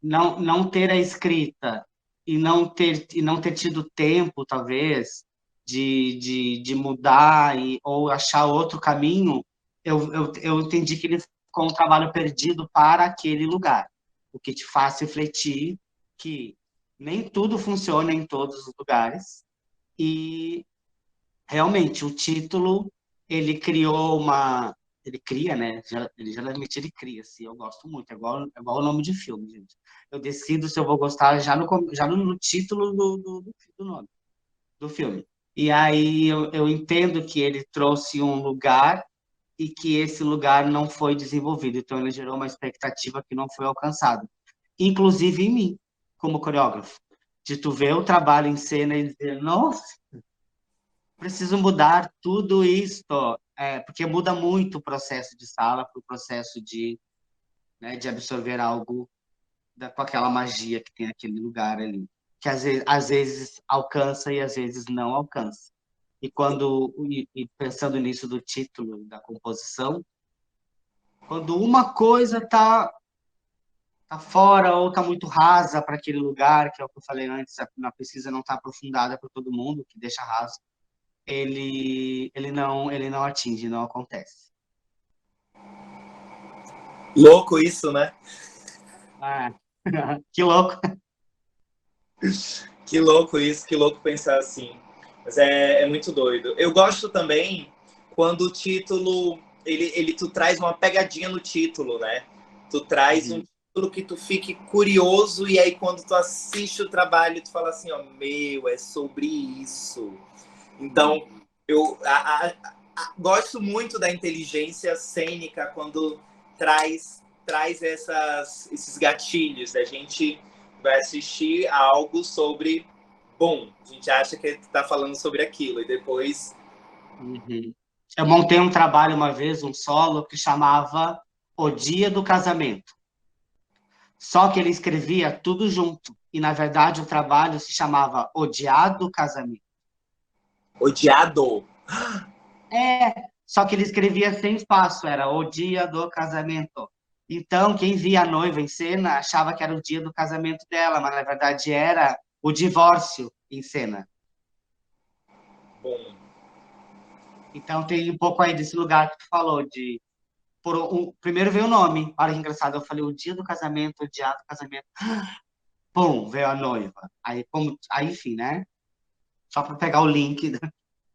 não ter a escrita e não ter tido tempo, talvez, de mudar ou achar outro caminho, eu entendi que ele ficou um trabalho perdido para aquele lugar. O que te faz refletir que nem tudo funciona em todos os lugares e, realmente, o título, ele criou uma... Ele cria, né? Geralmente ele cria, assim, eu gosto muito. É igual o nome de filme, gente. Eu decido se eu vou gostar já no título do nome, do filme. E aí eu entendo que ele trouxe um lugar e que esse lugar não foi desenvolvido. Então ele gerou uma expectativa que não foi alcançada. Inclusive em mim, como coreógrafo. De tu ver o trabalho em cena e dizer, nossa, preciso mudar tudo isto, porque muda muito o processo de sala para o processo né, de absorver algo com aquela magia que tem aquele lugar ali, que às vezes alcança e às vezes não alcança. E pensando nisso do título, da composição, quando uma coisa tá fora ou tá muito rasa para aquele lugar, que é o que eu falei antes, a pesquisa não está aprofundada para todo mundo, que deixa raso, ele não atinge, não acontece. Louco isso, né? Que louco. Que louco isso, que louco pensar assim. Mas é muito doido. Eu gosto também quando o título, tu traz uma pegadinha no título, né? Tu traz um título que tu fique curioso, e aí quando tu assiste o trabalho, tu fala assim, ó, meu, é sobre isso. Então, eu gosto muito da inteligência cênica quando traz esses gatilhos. A gente vai assistir algo sobre... Bom, a gente acha que está falando sobre aquilo, e depois... Uhum. Eu montei um trabalho uma vez, um solo, que chamava O Dia do Casamento. Só que ele escrevia tudo junto. E, na verdade, o trabalho se chamava Odiado Casamento. Odiado. Só que ele escrevia sem espaço, era O Dia do Casamento. Então, quem via a noiva em cena achava que era o dia do casamento dela, mas, na verdade, era o divórcio em cena. Bom. Então, tem um pouco aí desse lugar que tu falou, de... Primeiro veio o nome. Olha que engraçado, eu falei o dia do casamento, o dia do casamento. Pum, veio a noiva. Aí, enfim, né? Só para pegar o link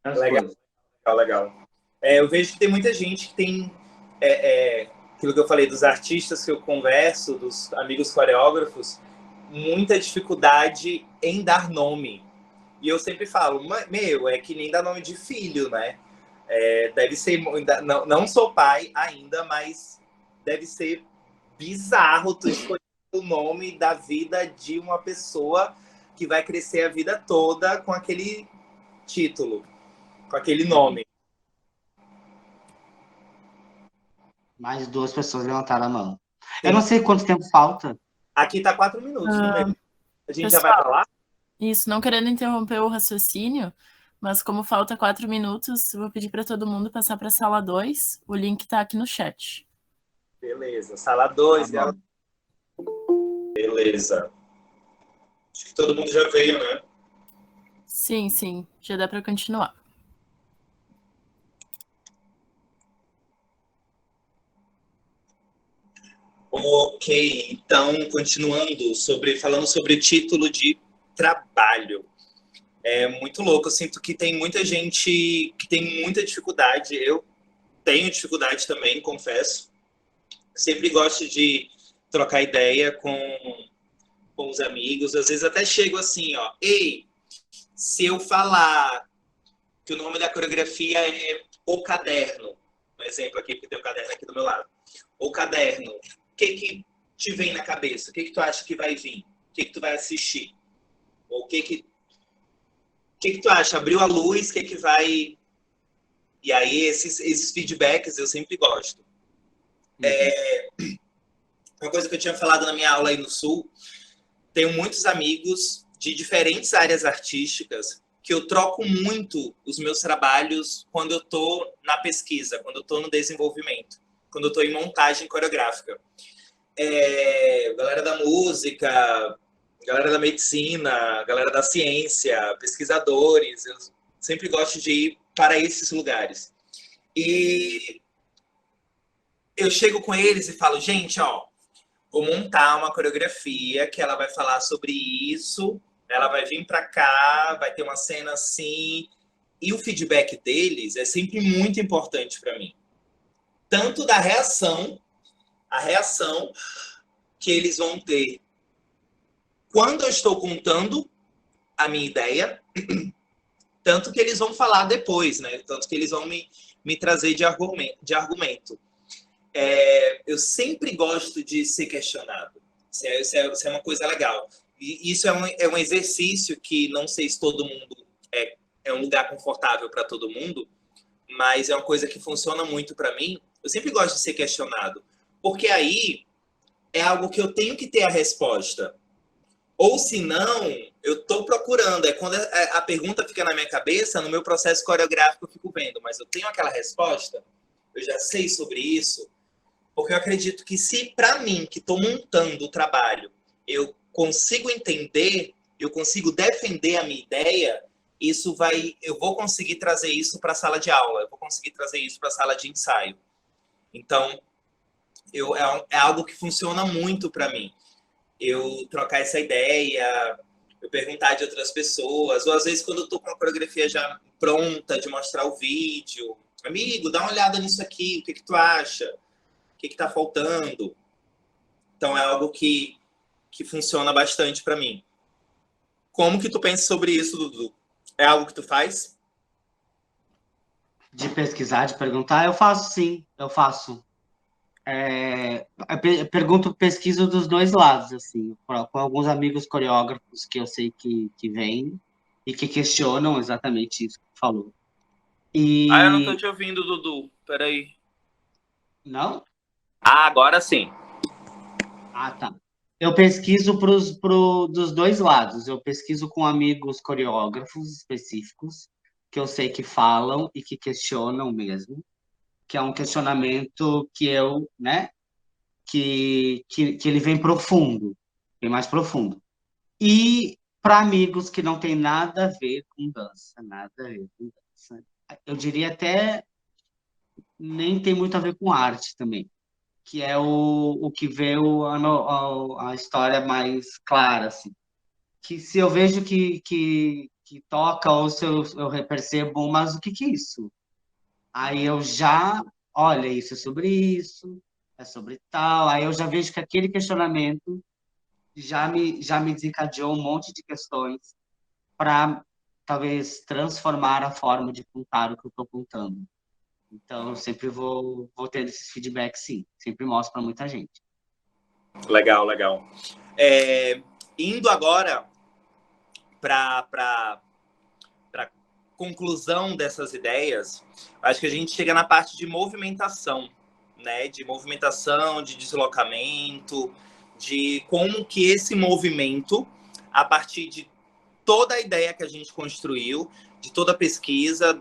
das Legal, coisas. legal. Eu vejo que tem muita gente que tem... aquilo que eu falei dos artistas que eu converso, dos amigos coreógrafos, muita dificuldade em dar nome. E eu sempre falo, meu, é que nem dar nome de filho, né? Deve ser... Não sou pai ainda, mas deve ser bizarro tu escolher o nome da vida de uma pessoa que vai crescer a vida toda com aquele título, com aquele nome. Mais 2 pessoas levantaram a mão. Sim. Eu não sei quanto tempo falta. Aqui tá 4 minutos, né? A gente pessoal, já vai para lá? Isso, não querendo interromper o raciocínio, mas como falta 4 minutos, eu vou pedir para todo mundo passar para a sala 2. O link tá aqui no chat. Beleza, sala 2. Tá. Beleza. Acho que todo mundo já veio, né? Sim, já dá para continuar. Ok, então, continuando, falando sobre o título de trabalho. É muito louco, eu sinto que tem muita gente que tem muita dificuldade. Eu tenho dificuldade também, confesso. Sempre gosto de trocar ideia com os amigos. Às vezes até chego assim, ó, ei, se eu falar que o nome da coreografia é O Caderno, um exemplo aqui, porque tem um caderno aqui do meu lado. O Caderno, o que te vem na cabeça? O que tu acha que vai vir? O que tu vai assistir? Ou o que tu acha? Abriu a luz, o que vai... E aí, esses feedbacks eu sempre gosto. Uma coisa que eu tinha falado na minha aula aí no Sul, tenho muitos amigos de diferentes áreas artísticas que eu troco muito os meus trabalhos quando eu estou na pesquisa, quando eu estou no desenvolvimento, quando eu estou em montagem coreográfica. Galera da música, galera da medicina, galera da ciência, pesquisadores, eu sempre gosto de ir para esses lugares. E eu chego com eles e falo, gente, ó, vou montar uma coreografia que ela vai falar sobre isso, ela vai vir para cá, vai ter uma cena assim, e o feedback deles é sempre muito importante para mim. Tanto da reação, a reação que eles vão ter quando eu estou contando a minha ideia, tanto que eles vão falar depois, né? Tanto que eles vão me trazer de argumento. Eu sempre gosto de ser questionado. Isso é uma coisa legal. E isso é um exercício que não sei se todo mundo é um lugar confortável para todo mundo, mas é uma coisa que funciona muito para mim. Eu sempre gosto de ser questionado, porque aí é algo que eu tenho que ter a resposta. Ou se não, eu estou procurando. Quando a pergunta fica na minha cabeça, no meu processo coreográfico eu fico vendo, mas eu tenho aquela resposta, eu já sei sobre isso, porque eu acredito que se para mim, que estou montando o trabalho, eu consigo entender, eu consigo defender a minha ideia, eu vou conseguir trazer isso para a sala de aula, eu vou conseguir trazer isso para a sala de ensaio. Então, é algo que funciona muito para mim. Eu trocar essa ideia, eu perguntar de outras pessoas, ou às vezes quando eu estou com a coreografia já pronta, de mostrar o vídeo, amigo, dá uma olhada nisso aqui, o que tu acha? O que está faltando? Então é algo que funciona bastante para mim. Como que tu pensa sobre isso, Dudu? É algo que tu faz? De pesquisar, de perguntar, eu faço sim, eu faço. Eu pergunto, pesquiso dos dois lados, assim, com alguns amigos coreógrafos que eu sei que vêm e que questionam exatamente isso que tu falou. Ah, eu não tô E te ouvindo, Dudu. Peraí. não? Ah, agora sim. Ah, tá. Eu pesquiso dos dois lados. Eu pesquiso com amigos coreógrafos específicos, que eu sei que falam e que questionam mesmo, que é um questionamento que eu, né, que ele vem profundo, bem mais profundo. E para amigos que não tem nada a ver com dança, nada a ver com dança. Eu diria até nem tem muito a ver com arte também, que é o que vê a história mais clara, assim. Que se eu vejo que toca ou se eu percebo, mas o que que é isso? Aí eu já, olha, isso, é sobre tal. Aí eu já vejo que aquele questionamento já me desencadeou um monte de questões para talvez transformar a forma de contar o que eu estou contando. Então, eu sempre vou tendo esses feedbacks, sim. Sempre mostro para muita gente. Legal, legal. Indo agora para conclusão dessas ideias, acho que a gente chega na parte de movimentação, né? De movimentação, de deslocamento, de como que esse movimento, a partir de toda a ideia que a gente construiu, de toda a pesquisa,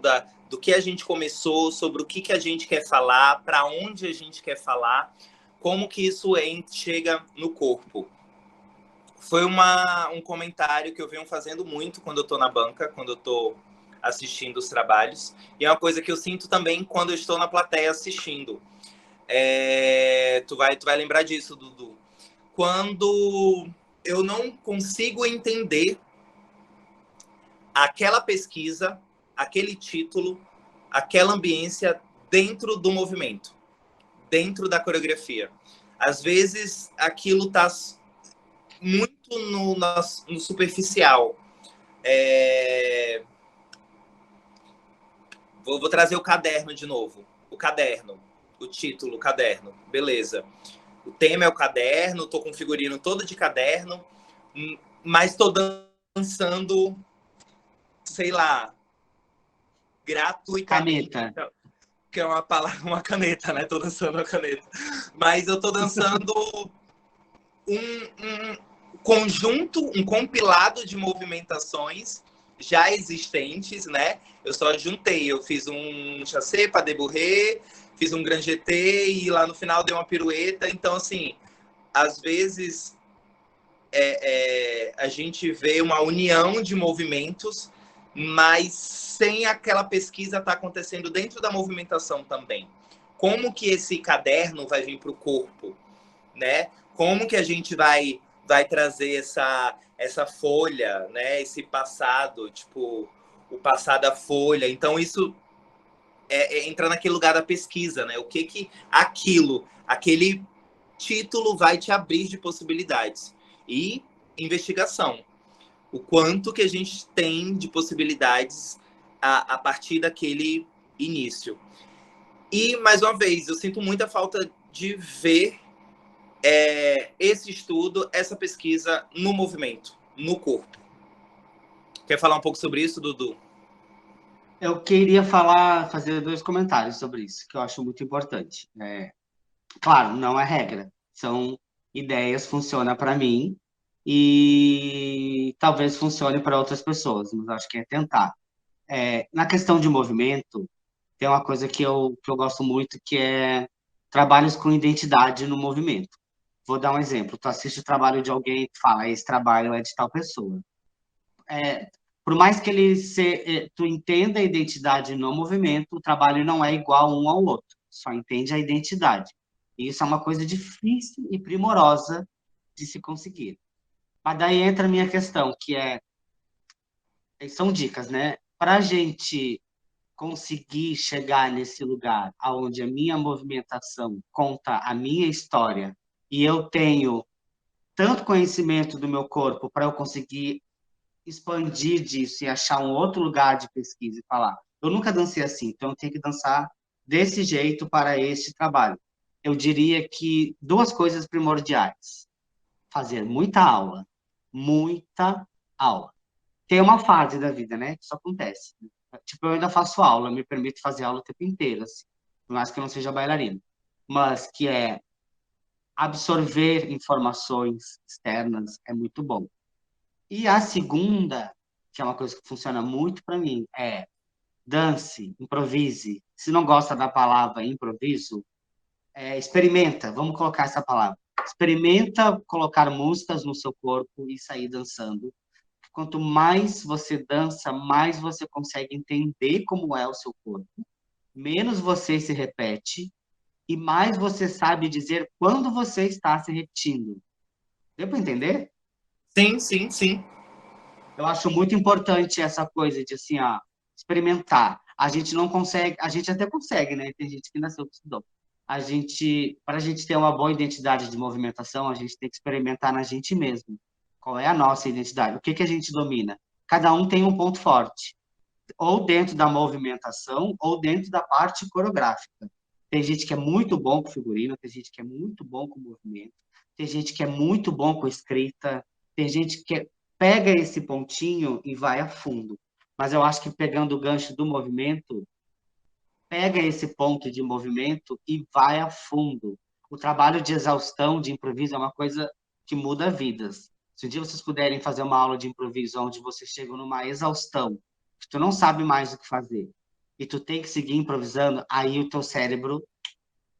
do que a gente começou, sobre o que a gente quer falar, para onde a gente quer falar, como que isso chega no corpo. Foi um comentário que eu venho fazendo muito quando eu estou na banca, quando eu estou assistindo os trabalhos. E é uma coisa que eu sinto também quando eu estou na plateia assistindo. Tu vai lembrar disso, Dudu. Quando eu não consigo entender aquela pesquisa, aquele título, aquela ambiência dentro do movimento, dentro da coreografia. Às vezes, aquilo está muito no superficial. Vou trazer o caderno de novo. O caderno, o título, o caderno. Beleza. O tema é o caderno, tô com o figurino todo de caderno, mas tô dançando, sei lá, gratuitamente. Caneta. Que é uma palavra, uma caneta, né? Tô dançando uma caneta. Mas eu tô dançando um conjunto, um compilado de movimentações já existentes, né? Eu só juntei, eu fiz um chassé para débourré, fiz um grand jeté e lá no final dei uma pirueta. Então, assim, às vezes a gente vê uma união de movimentos, mas sem aquela pesquisa estar acontecendo dentro da movimentação também. Como que esse caderno vai vir para o corpo, né? Como que a gente vai trazer essa folha, né? Esse passado, tipo, o passado da folha. Então, isso entra naquele lugar da pesquisa, né? O que aquele título vai te abrir de possibilidades. E investigação. O quanto que a gente tem de possibilidades a partir daquele início. E, mais uma vez, eu sinto muita falta de ver esse estudo, essa pesquisa no movimento, no corpo. Quer falar um pouco sobre isso, Dudu? Eu queria fazer dois comentários sobre isso, que eu acho muito importante. Claro, não é regra. São ideias, funciona para mim e talvez funcione para outras pessoas, mas acho que é tentar. Na questão de movimento, tem uma coisa que eu gosto muito, que é trabalhos com identidade no movimento. Vou dar um exemplo. Tu assiste o trabalho de alguém e tu fala, esse trabalho é de tal pessoa. Por mais que tu entenda a identidade no movimento, o trabalho não é igual um ao outro. Só entende a identidade. E isso é uma coisa difícil e primorosa de se conseguir. Mas daí entra a minha questão, que são dicas, né? Para a gente conseguir chegar nesse lugar onde a minha movimentação conta a minha história e eu tenho tanto conhecimento do meu corpo para eu conseguir expandir disso e achar um outro lugar de pesquisa e falar, eu nunca dancei assim, então eu tenho que dançar desse jeito para este trabalho. Eu diria que duas coisas primordiais: fazer muita aula. Tem uma fase da vida, né, que isso acontece. Tipo, eu ainda faço aula, me permito fazer aula o tempo inteiro, assim, por mais que eu não seja bailarina. Mas que é absorver informações externas é muito bom. E a segunda, que é uma coisa que funciona muito para mim, é dance, improvise. Se não gosta da palavra improviso, experimenta, vamos colocar essa palavra. Experimenta colocar músicas no seu corpo e sair dançando. Quanto mais você dança, mais você consegue entender como é o seu corpo, menos você se repete e mais você sabe dizer quando você está se repetindo. Deu para entender? Sim, sim, sim. Eu acho muito importante essa coisa de assim, experimentar. A gente não consegue, a gente até consegue, né? Tem gente que nasceu com esse dom. Para a gente ter uma boa identidade de movimentação, a gente tem que experimentar na gente mesmo. Qual é a nossa identidade? O que que a gente domina? Cada um tem um ponto forte, ou dentro da movimentação, ou dentro da parte coreográfica. Tem gente que é muito bom com figurino, tem gente que é muito bom com movimento, tem gente que é muito bom com escrita, tem gente que pega esse pontinho e vai a fundo. Mas eu acho que pegando o gancho do movimento, pega esse ponto de movimento e vai a fundo. O trabalho de exaustão, de improviso, é uma coisa que muda vidas. Se um dia vocês puderem fazer uma aula de improviso onde vocês chegam numa exaustão, que tu não sabe mais o que fazer, e tu tem que seguir improvisando, aí o teu cérebro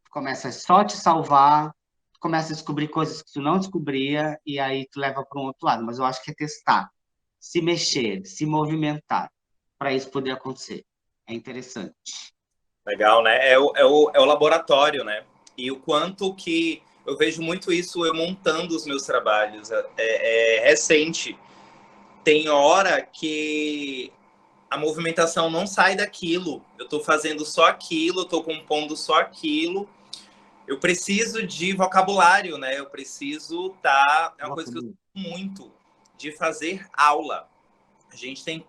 começa só a te salvar, tu começa a descobrir coisas que tu não descobria, e aí tu leva para um outro lado. Mas eu acho que é testar, se mexer, se movimentar, para isso poder acontecer. É interessante. Legal, né? É o laboratório, né? E o quanto que eu vejo muito isso eu montando os meus trabalhos. É recente. Tem hora que a movimentação não sai daquilo. Eu estou fazendo só aquilo, eu estou compondo só aquilo. Eu preciso de vocabulário, né? Eu preciso É uma coisa que eu sinto muito, de fazer aula. A gente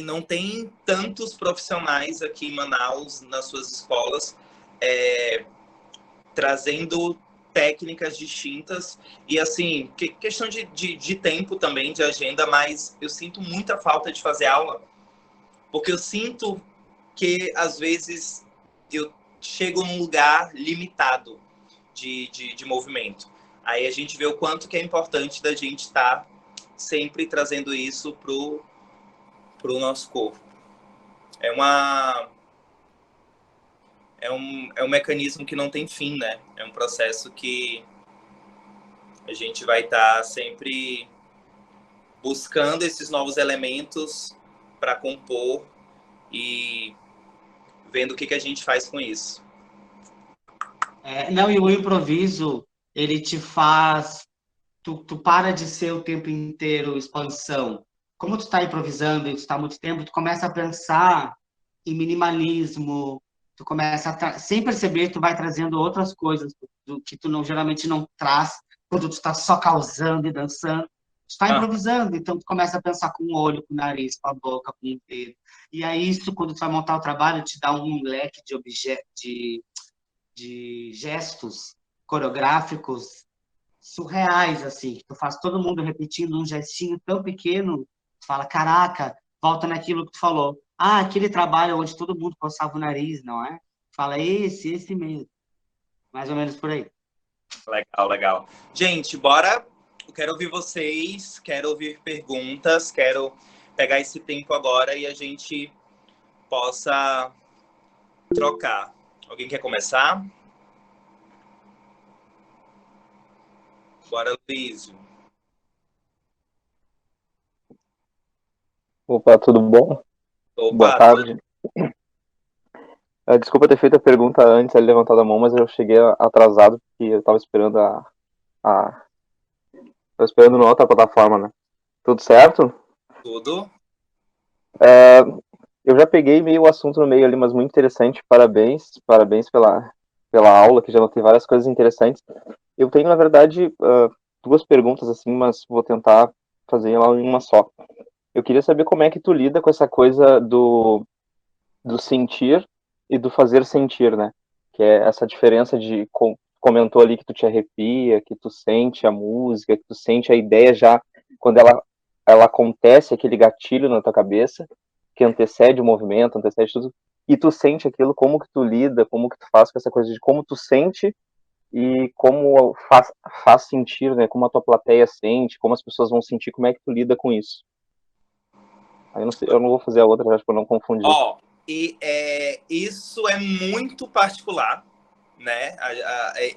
não tem tantos profissionais aqui em Manaus, nas suas escolas, trazendo técnicas distintas. E, assim, questão de tempo também, de agenda, mas eu sinto muita falta de fazer aula, porque eu sinto que, às vezes, eu chego num lugar limitado de movimento. Aí a gente vê o quanto que é importante da gente estar sempre trazendo isso pro nosso corpo. É um mecanismo que não tem fim, né? É um processo que a gente vai estar sempre buscando esses novos elementos para compor e vendo o que a gente faz com isso. Não, e o improviso, ele te faz. Tu para de ser o tempo inteiro expansão. Como tu está improvisando e tu está há muito tempo, tu começa a pensar em minimalismo, tu começa sem perceber, tu vai trazendo outras coisas que tu não, geralmente não traz quando tu está só causando e dançando. Tu está improvisando, então tu começa a pensar com o olho, com o nariz, com a boca, com o dedo. E aí isso, quando tu vai montar o trabalho, te dá um leque de gestos coreográficos surreais, assim, que tu faz todo mundo repetindo um gestinho tão pequeno, tu fala, caraca, volta naquilo que tu falou. Ah, aquele trabalho onde todo mundo coçava o nariz, não é? Fala, esse mesmo. Mais ou menos por aí. Legal, legal. Gente, bora. Eu quero ouvir vocês, quero ouvir perguntas, quero pegar esse tempo agora e a gente possa trocar. Alguém quer começar? Bora, Luiz. Opa, tudo bom? Boa Opa, tarde. Desculpa ter feito a pergunta antes, ele levantado a mão, mas eu cheguei atrasado porque eu estava esperando tava esperando na outra plataforma, né? Tudo certo? tudo? Eu já peguei meio o assunto no meio ali, mas muito interessante. Parabéns pela aula, que já notei várias coisas interessantes. Eu tenho, na verdade, duas perguntas, assim, mas vou tentar fazer ela em uma só. Eu queria saber como é que tu lida com essa coisa do sentir e do fazer sentir, né? Que é essa diferença de comentou ali que tu te arrepia, que tu sente a música, que tu sente a ideia já quando ela acontece, aquele gatilho na tua cabeça, que antecede o movimento, antecede tudo, e tu sente aquilo, como que tu lida, como que tu faz com essa coisa de como tu sente e como faz sentir, né? Como a tua plateia sente, como as pessoas vão sentir, como é que tu lida com isso? Aí eu não sei, eu não vou fazer a outra, acho, para não confundir. Isso é muito particular, né?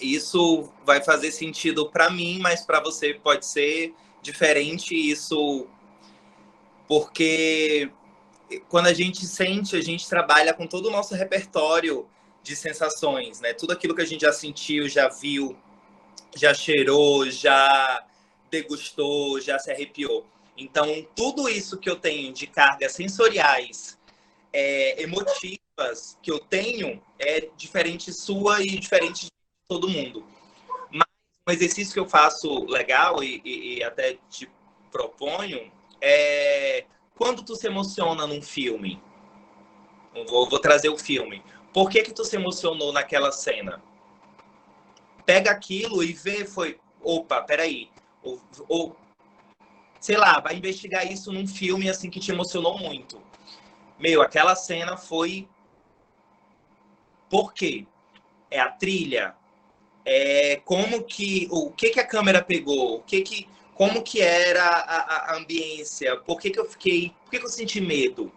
Isso vai fazer sentido para mim, mas para você pode ser diferente. Isso porque quando a gente sente, a gente trabalha com todo o nosso repertório de sensações, né? Tudo aquilo que a gente já sentiu, já viu, já cheirou, já degustou, já se arrepiou. Então, tudo isso que eu tenho de cargas sensoriais, emotivas que eu tenho, é diferente sua e diferente de todo mundo. Mas um exercício que eu faço legal e até te proponho é quando tu se emociona num filme. Vou trazer o filme. Por que tu se emocionou naquela cena? Pega aquilo e vê, opa, peraí. Ou, sei lá, vai investigar isso num filme assim que te emocionou muito. Aquela cena foi... Por quê? É a trilha? O que a câmera pegou? Como que era a ambiência? Por que eu senti medo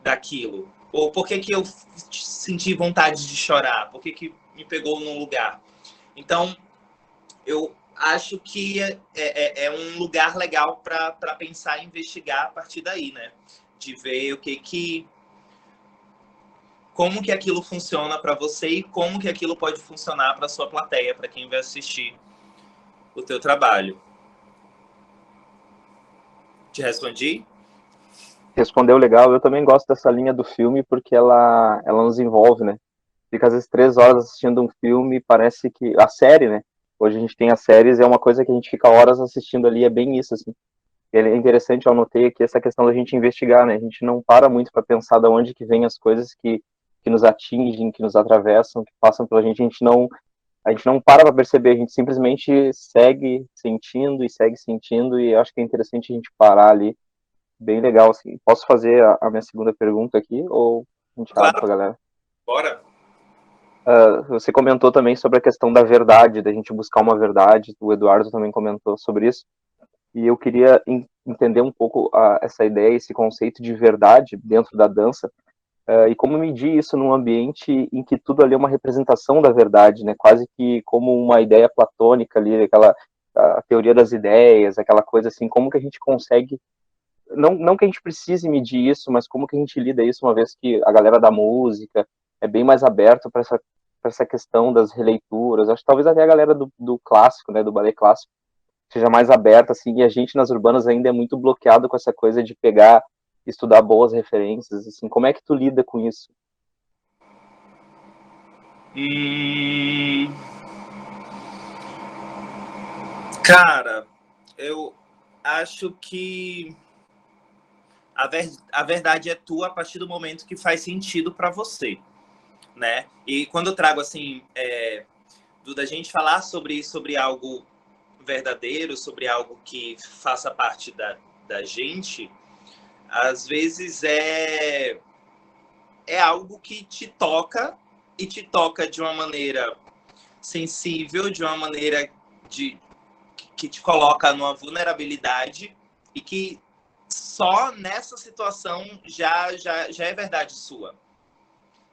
daquilo? Ou por que eu senti vontade de chorar? Por que me pegou num lugar? Então, eu acho que é um lugar legal para pensar e investigar a partir daí, né? De ver como que aquilo funciona para você e como que aquilo pode funcionar para sua plateia, para quem vai assistir o teu trabalho. Te respondi? Respondeu legal. Eu também gosto dessa linha do filme porque ela nos envolve, né? Fica às vezes 3 horas assistindo um filme, parece que... A série, né? Hoje a gente tem as séries, é uma coisa que a gente fica horas assistindo ali, é bem isso, assim. É interessante, eu anotei aqui essa questão da gente investigar, né? A gente não para muito para pensar de onde que vem as coisas que nos atingem, que nos atravessam, que passam pela gente. A gente não para perceber, a gente simplesmente segue sentindo, e eu acho que é interessante a gente parar ali. Bem legal, assim. Posso fazer a minha segunda pergunta aqui, ou a gente abre pra galera? Bora. Você comentou também sobre a questão da verdade, da gente buscar uma verdade, o Eduardo também comentou sobre isso, e eu queria entender um pouco essa ideia, esse conceito de verdade dentro da dança, e como medir isso num ambiente em que tudo ali é uma representação da verdade, né? Quase que como uma ideia platônica ali, a teoria das ideias, aquela coisa assim, como que a gente consegue, não que a gente precise medir isso, mas como que a gente lida isso, uma vez que a galera da música é bem mais aberto para essa questão das releituras. Acho que talvez até a galera do clássico, né, do ballet clássico, seja mais aberta, assim, e a gente nas urbanas ainda é muito bloqueado com essa coisa de pegar, estudar boas referências, assim. Como é que tu lida com isso? Cara, eu acho que a verdade é tua a partir do momento que faz sentido para você, né? E quando eu trago assim, da gente falar sobre algo verdadeiro, sobre algo que faça parte da gente, às vezes é algo que te toca, e te toca de uma maneira sensível, de uma maneira que te coloca numa vulnerabilidade, e que só nessa situação já é verdade sua,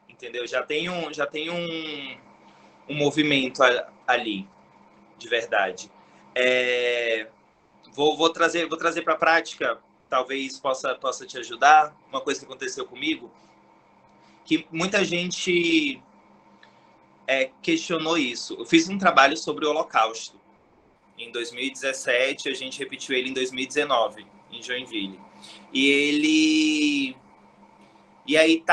entendeu? Já tem um movimento ali de verdade. Vou trazer para a prática, talvez possa te ajudar. Uma coisa que aconteceu comigo, que muita gente questionou isso. Eu fiz um trabalho sobre o Holocausto em 2017, a gente repetiu ele em 2019, em Joinville. E aí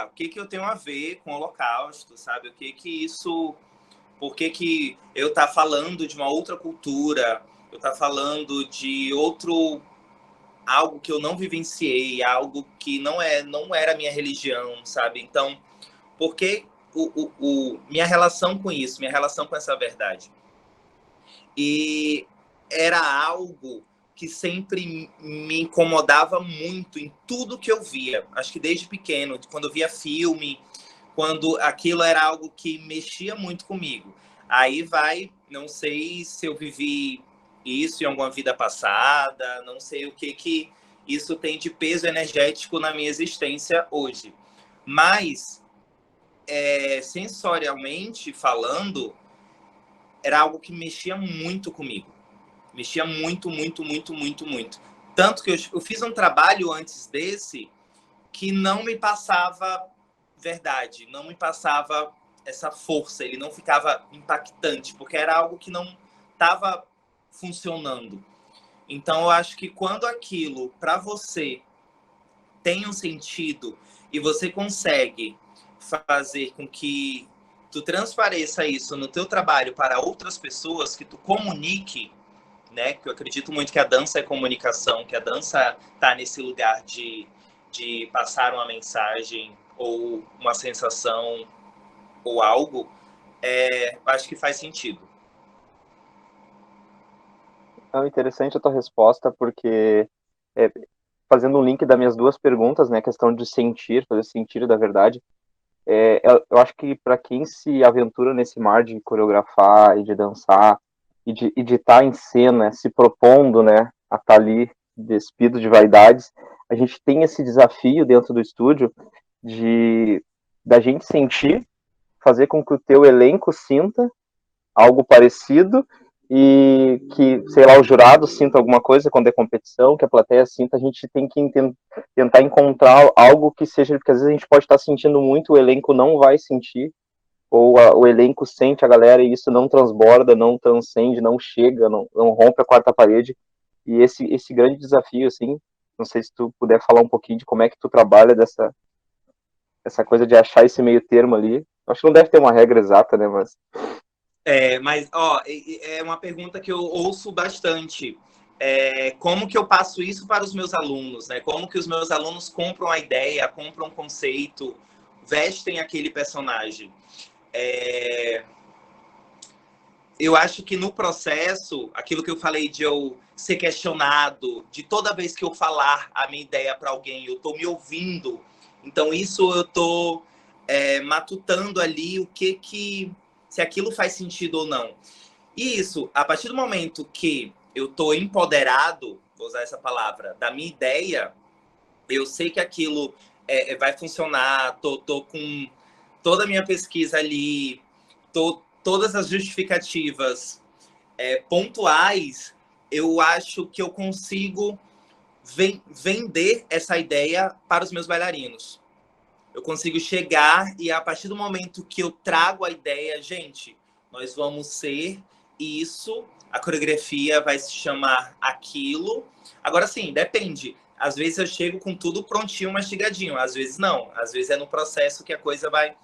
o que eu tenho a ver com o Holocausto, sabe? O que isso... Por que eu tá falando de uma outra cultura, eu tá falando de algo que eu não vivenciei, algo que não era a minha religião, sabe? Então, por que minha relação com isso, minha relação com essa verdade? E era algo que sempre me incomodava muito em tudo que eu via. Acho que desde pequeno, quando eu via filme, quando aquilo era algo que mexia muito comigo. Aí não sei se eu vivi isso em alguma vida passada, não sei o que isso tem de peso energético na minha existência hoje. Mas, sensorialmente falando, era algo que mexia muito comigo. Mexia muito, muito, muito, muito, muito. Tanto que eu fiz um trabalho antes desse que não me passava verdade, não me passava essa força, ele não ficava impactante, porque era algo que não estava funcionando. Então, eu acho que quando aquilo, para você, tem um sentido e você consegue fazer com que tu transpareça isso no teu trabalho para outras pessoas, que tu comunique, né? Que eu acredito muito que a dança é comunicação, que a dança tá nesse lugar de passar uma mensagem ou uma sensação ou algo, acho que faz sentido. Então, interessante a tua resposta, porque fazendo um link das minhas duas perguntas, né, a questão de sentir, fazer sentido da verdade, eu acho que para quem se aventura nesse mar de coreografar e de dançar e de estar em cena, se propondo, né, a estar ali despido de vaidades, a gente tem esse desafio dentro do estúdio da gente sentir, fazer com que o teu elenco sinta algo parecido e que, sei lá, o jurado sinta alguma coisa quando é competição, que a plateia sinta, a gente tem que tentar encontrar algo que seja, porque às vezes a gente pode estar sentindo muito, o elenco não vai sentir, ou o elenco sente a galera e isso não transborda, não transcende, não chega, não rompe a quarta parede. E esse grande desafio, assim, não sei se tu puder falar um pouquinho de como é que tu trabalha essa coisa de achar esse meio termo ali. Acho que não deve ter uma regra exata, né, mas... Mas, é uma pergunta que eu ouço bastante. Como que eu passo isso para os meus alunos, né? Como que os meus alunos compram a ideia, compram o conceito, vestem aquele personagem? Eu acho que no processo, aquilo que eu falei de eu ser questionado, de toda vez que eu falar a minha ideia para alguém, eu estou me ouvindo. Então, isso eu estou matutando ali se aquilo faz sentido ou não. E isso, a partir do momento que eu estou empoderado, vou usar essa palavra, da minha ideia, eu sei que aquilo vai funcionar, tô com toda a minha pesquisa ali, todas as justificativas pontuais, eu acho que eu consigo vender essa ideia para os meus bailarinos. Eu consigo chegar e a partir do momento que eu trago a ideia, gente, nós vamos ser isso, a coreografia vai se chamar aquilo. Agora sim, depende. Às vezes eu chego com tudo prontinho, mastigadinho. Às vezes não. Às vezes é no processo que a coisa vai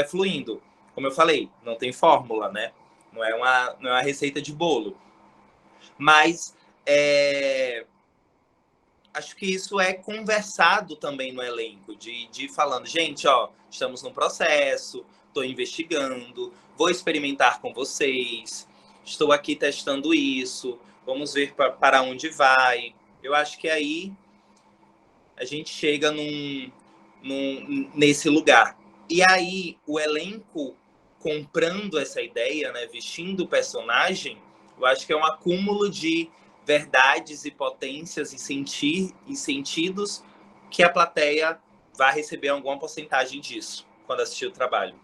fluindo. Como eu falei, não tem fórmula, né? Não é uma receita de bolo. Mas acho que isso é conversado também no elenco, de falando, gente, estamos num processo, estou investigando, vou experimentar com vocês, estou aqui testando isso, vamos ver para onde vai. Eu acho que aí a gente chega nesse lugar. E aí o elenco comprando essa ideia, né, vestindo o personagem, eu acho que é um acúmulo de verdades e potências e sentidos que a plateia vai receber alguma porcentagem disso quando assistir o trabalho.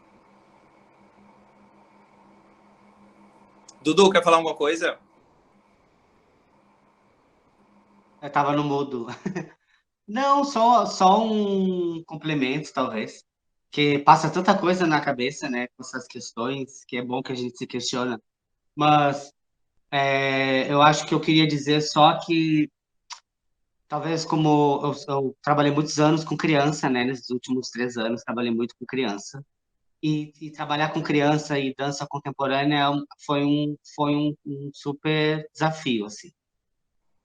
Dudu, quer falar alguma coisa? Eu tava no mudo. Não, só um complemento, talvez. Que passa tanta coisa na cabeça, né, com essas questões, que é bom que a gente se questiona. Mas eu acho que eu queria dizer só que, talvez como eu trabalhei muitos anos com criança, né, nesses últimos 3 anos, trabalhei muito com criança. E trabalhar com criança e dança contemporânea foi um super desafio, assim.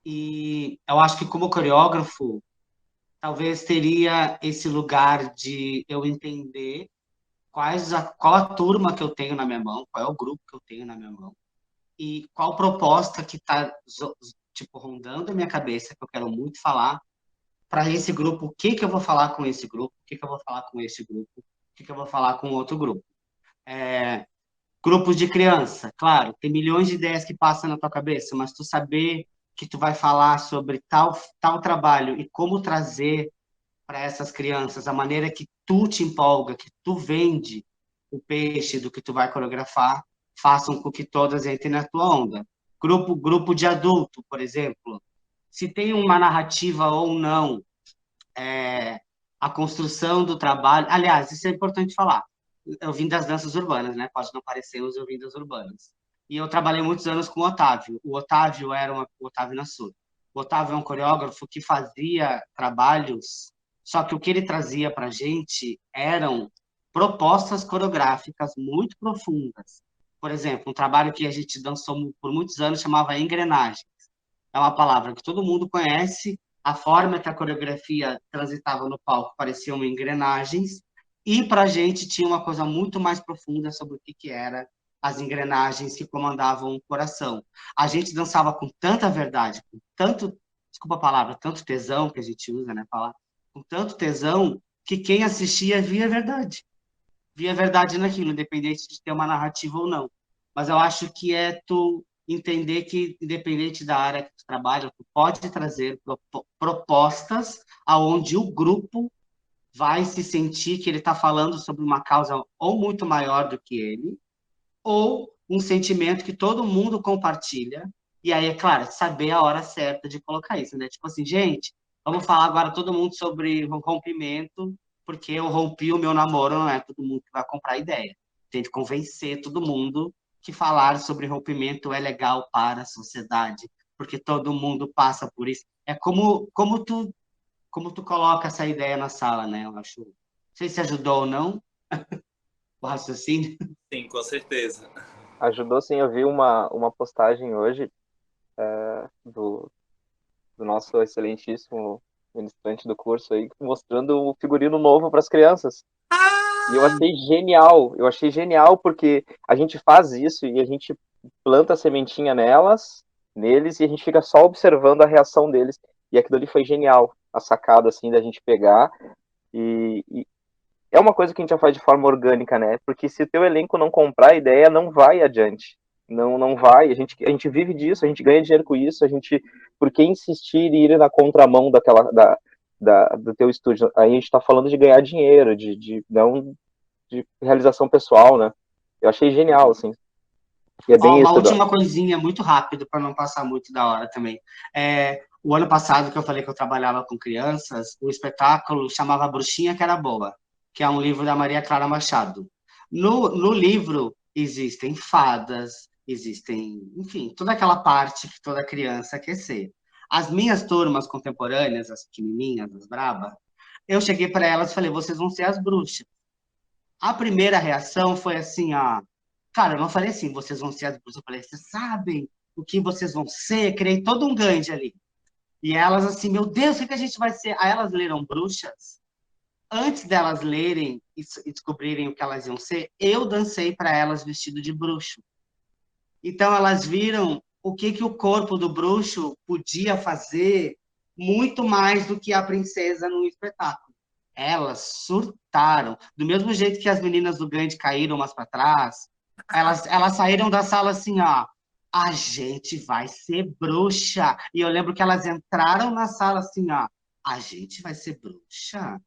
E eu acho que como coreógrafo, talvez teria esse lugar de eu entender qual a turma que eu tenho na minha mão, qual é o grupo que eu tenho na minha mão, e qual proposta que está tipo, rondando a minha cabeça, que eu quero muito falar, para esse grupo, o que que eu vou falar com esse grupo, o que que eu vou falar com esse grupo, o que que eu vou falar com outro grupo. Grupos de criança, claro, tem milhões de ideias que passam na tua cabeça, mas tu saber que tu vai falar sobre tal trabalho e como trazer para essas crianças a maneira que tu te empolga, que tu vende o peixe do que tu vai coreografar, façam com que todas entrem na tua onda. Grupo de adulto, por exemplo, se tem uma narrativa ou não, a construção do trabalho. Aliás, isso é importante falar. Eu vim das danças urbanas, né? Pode não parecer, mas eu vim das urbanas. E eu trabalhei muitos anos com o Otávio. O Otávio o Otávio Nassur. O Otávio é um coreógrafo que fazia trabalhos, só que o que ele trazia para a gente eram propostas coreográficas muito profundas. Por exemplo, um trabalho que a gente dançou por muitos anos chamava engrenagem. É uma palavra que todo mundo conhece, a forma que a coreografia transitava no palco pareciam engrenagens, e para a gente tinha uma coisa muito mais profunda sobre o que era as engrenagens que comandavam o coração. A gente dançava com tanta verdade, com tanto, desculpa a palavra, tanto tesão que a gente usa, né, falar, com tanto tesão que quem assistia via verdade naquilo, independente de ter uma narrativa ou não. Mas eu acho que é tu entender que, independente da área que tu trabalha, tu pode trazer propostas aonde o grupo vai se sentir que ele está falando sobre uma causa ou muito maior do que ele, ou um sentimento que todo mundo compartilha. E aí, é claro, saber a hora certa de colocar isso, né? Tipo assim, gente, vamos falar agora todo mundo sobre rompimento, porque eu rompi o meu namoro, não é todo mundo que vai comprar ideia. Tem que convencer todo mundo que falar sobre rompimento é legal para a sociedade, porque todo mundo passa por isso. É como tu coloca essa ideia na sala, né? Eu acho. Não sei se ajudou ou não o raciocínio. Sim, com certeza. Ajudou sim, eu vi uma postagem hoje do nosso excelentíssimo ministrante do curso aí, mostrando o figurino novo para as crianças. E eu achei genial porque a gente faz isso e a gente planta a sementinha neles, e a gente fica só observando a reação deles. E aquilo ali foi genial, a sacada, assim, da gente pegar e é uma coisa que a gente já faz de forma orgânica, né? Porque se o teu elenco não comprar a ideia, não vai adiante. Não vai. A gente vive disso, a gente ganha dinheiro com isso, por que insistir e ir na contramão do teu estúdio? Aí a gente tá falando de ganhar dinheiro, não de realização pessoal, né? Eu achei genial, assim. E é bem Uma isso, Eduardo. última coisinha, muito rápido, para não passar muito da hora também. O ano passado, que eu falei que eu trabalhava com crianças, o espetáculo chamava Bruxinha que era boa, que é um livro da Maria Clara Machado. No livro existem fadas, enfim, toda aquela parte que toda criança quer ser. As minhas turmas contemporâneas, as pequenininhas, as brabas, eu cheguei para elas e falei, vocês vão ser as bruxas. A primeira reação foi assim, ó, cara, eu não falei assim, vocês vão ser as bruxas, eu falei, vocês sabem o que vocês vão ser? Criei todo um gangue ali. E elas assim, meu Deus, o que a gente vai ser? Aí elas leram Bruxas. Antes delas lerem e descobrirem o que elas iam ser, eu dancei para elas vestido de bruxo. Então elas viram o que o corpo do bruxo podia fazer muito mais do que a princesa no espetáculo. Elas surtaram. Do mesmo jeito que as meninas do Grande caíram umas para trás, elas saíram da sala assim, ó, a gente vai ser bruxa. E eu lembro que elas entraram na sala assim, ó, a gente vai ser bruxa?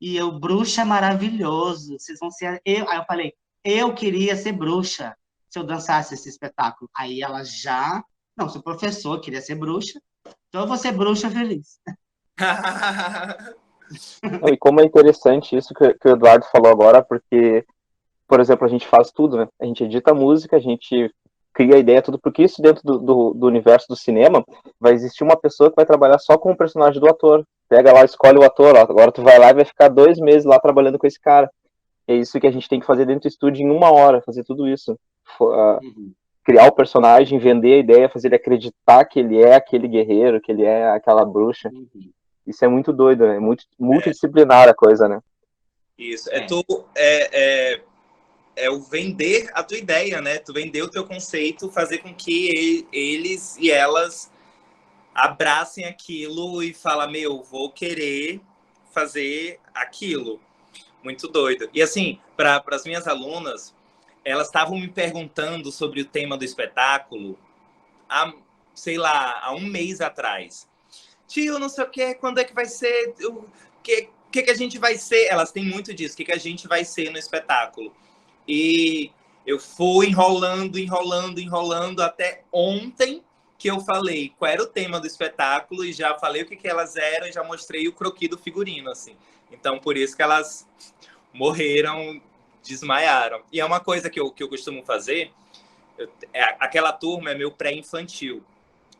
E eu, bruxa é maravilhoso, vocês vão ser... Aí eu falei, eu queria ser bruxa se eu dançasse esse espetáculo. Aí ela já... Não, se o professor queria ser bruxa, então eu vou ser bruxa feliz. E como é interessante isso que o Eduardo falou agora, porque, por exemplo, a gente faz tudo, né? A gente edita música, a gente cria a ideia, tudo, porque isso dentro do universo do cinema vai existir uma pessoa que vai trabalhar só com o personagem do ator. Pega lá, escolhe o ator, ó, agora tu vai lá e vai ficar 2 meses lá trabalhando com esse cara. é isso que a gente tem que fazer dentro do estúdio em 1 hora, fazer tudo isso. Uhum. Criar o personagem, vender a ideia, fazer ele acreditar que ele é aquele guerreiro, que ele é aquela bruxa. Uhum. Isso é muito doido, né? É muito multidisciplinar a coisa, né? Isso. É. É o vender a tua ideia, né? Tu vender o teu conceito, fazer com que eles e elas abracem aquilo e falam, meu, vou querer fazer aquilo. Muito doido. E assim, para as minhas alunas, elas estavam me perguntando sobre o tema do espetáculo há, sei lá, há 1 mês atrás. Tio, não sei o que, quando é que vai ser? O que a gente vai ser? Elas têm muito disso, o que a gente vai ser no espetáculo. E eu fui enrolando até ontem que eu falei qual era o tema do espetáculo e já falei o que elas eram e já mostrei o croquis do figurino, assim. Então, por isso que elas morreram, desmaiaram. E é uma coisa que eu costumo fazer, aquela turma é meu pré-infantil.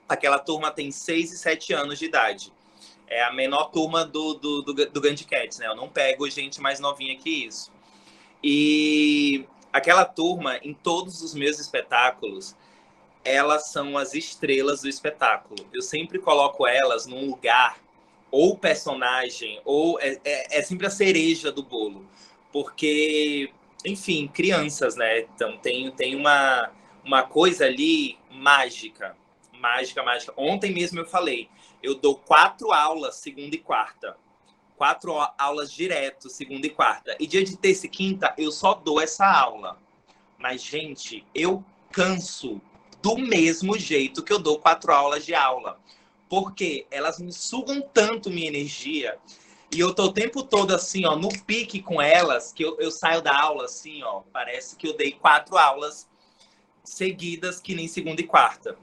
Aquela turma tem 6 e 7 anos de idade. É a menor turma do Gandhi Cats, né? Eu não pego gente mais novinha que isso. E aquela turma, em todos os meus espetáculos, elas são as estrelas do espetáculo. Eu sempre coloco elas num lugar, ou personagem, ou é sempre a cereja do bolo. Porque, enfim, crianças, né? Então tem uma coisa ali mágica. Mágica. Ontem mesmo eu falei, eu dou 4 aulas, segunda e quarta. 4 aulas direto, segunda e quarta. E dia de terça e quinta, eu só dou essa aula. Mas, gente, eu canso do mesmo jeito que eu dou 4 aulas de aula. Porque elas me sugam tanto minha energia. E eu tô o tempo todo assim, ó, no pique com elas, que eu saio da aula assim, ó. Parece que eu dei 4 aulas seguidas, que nem segunda e quarta.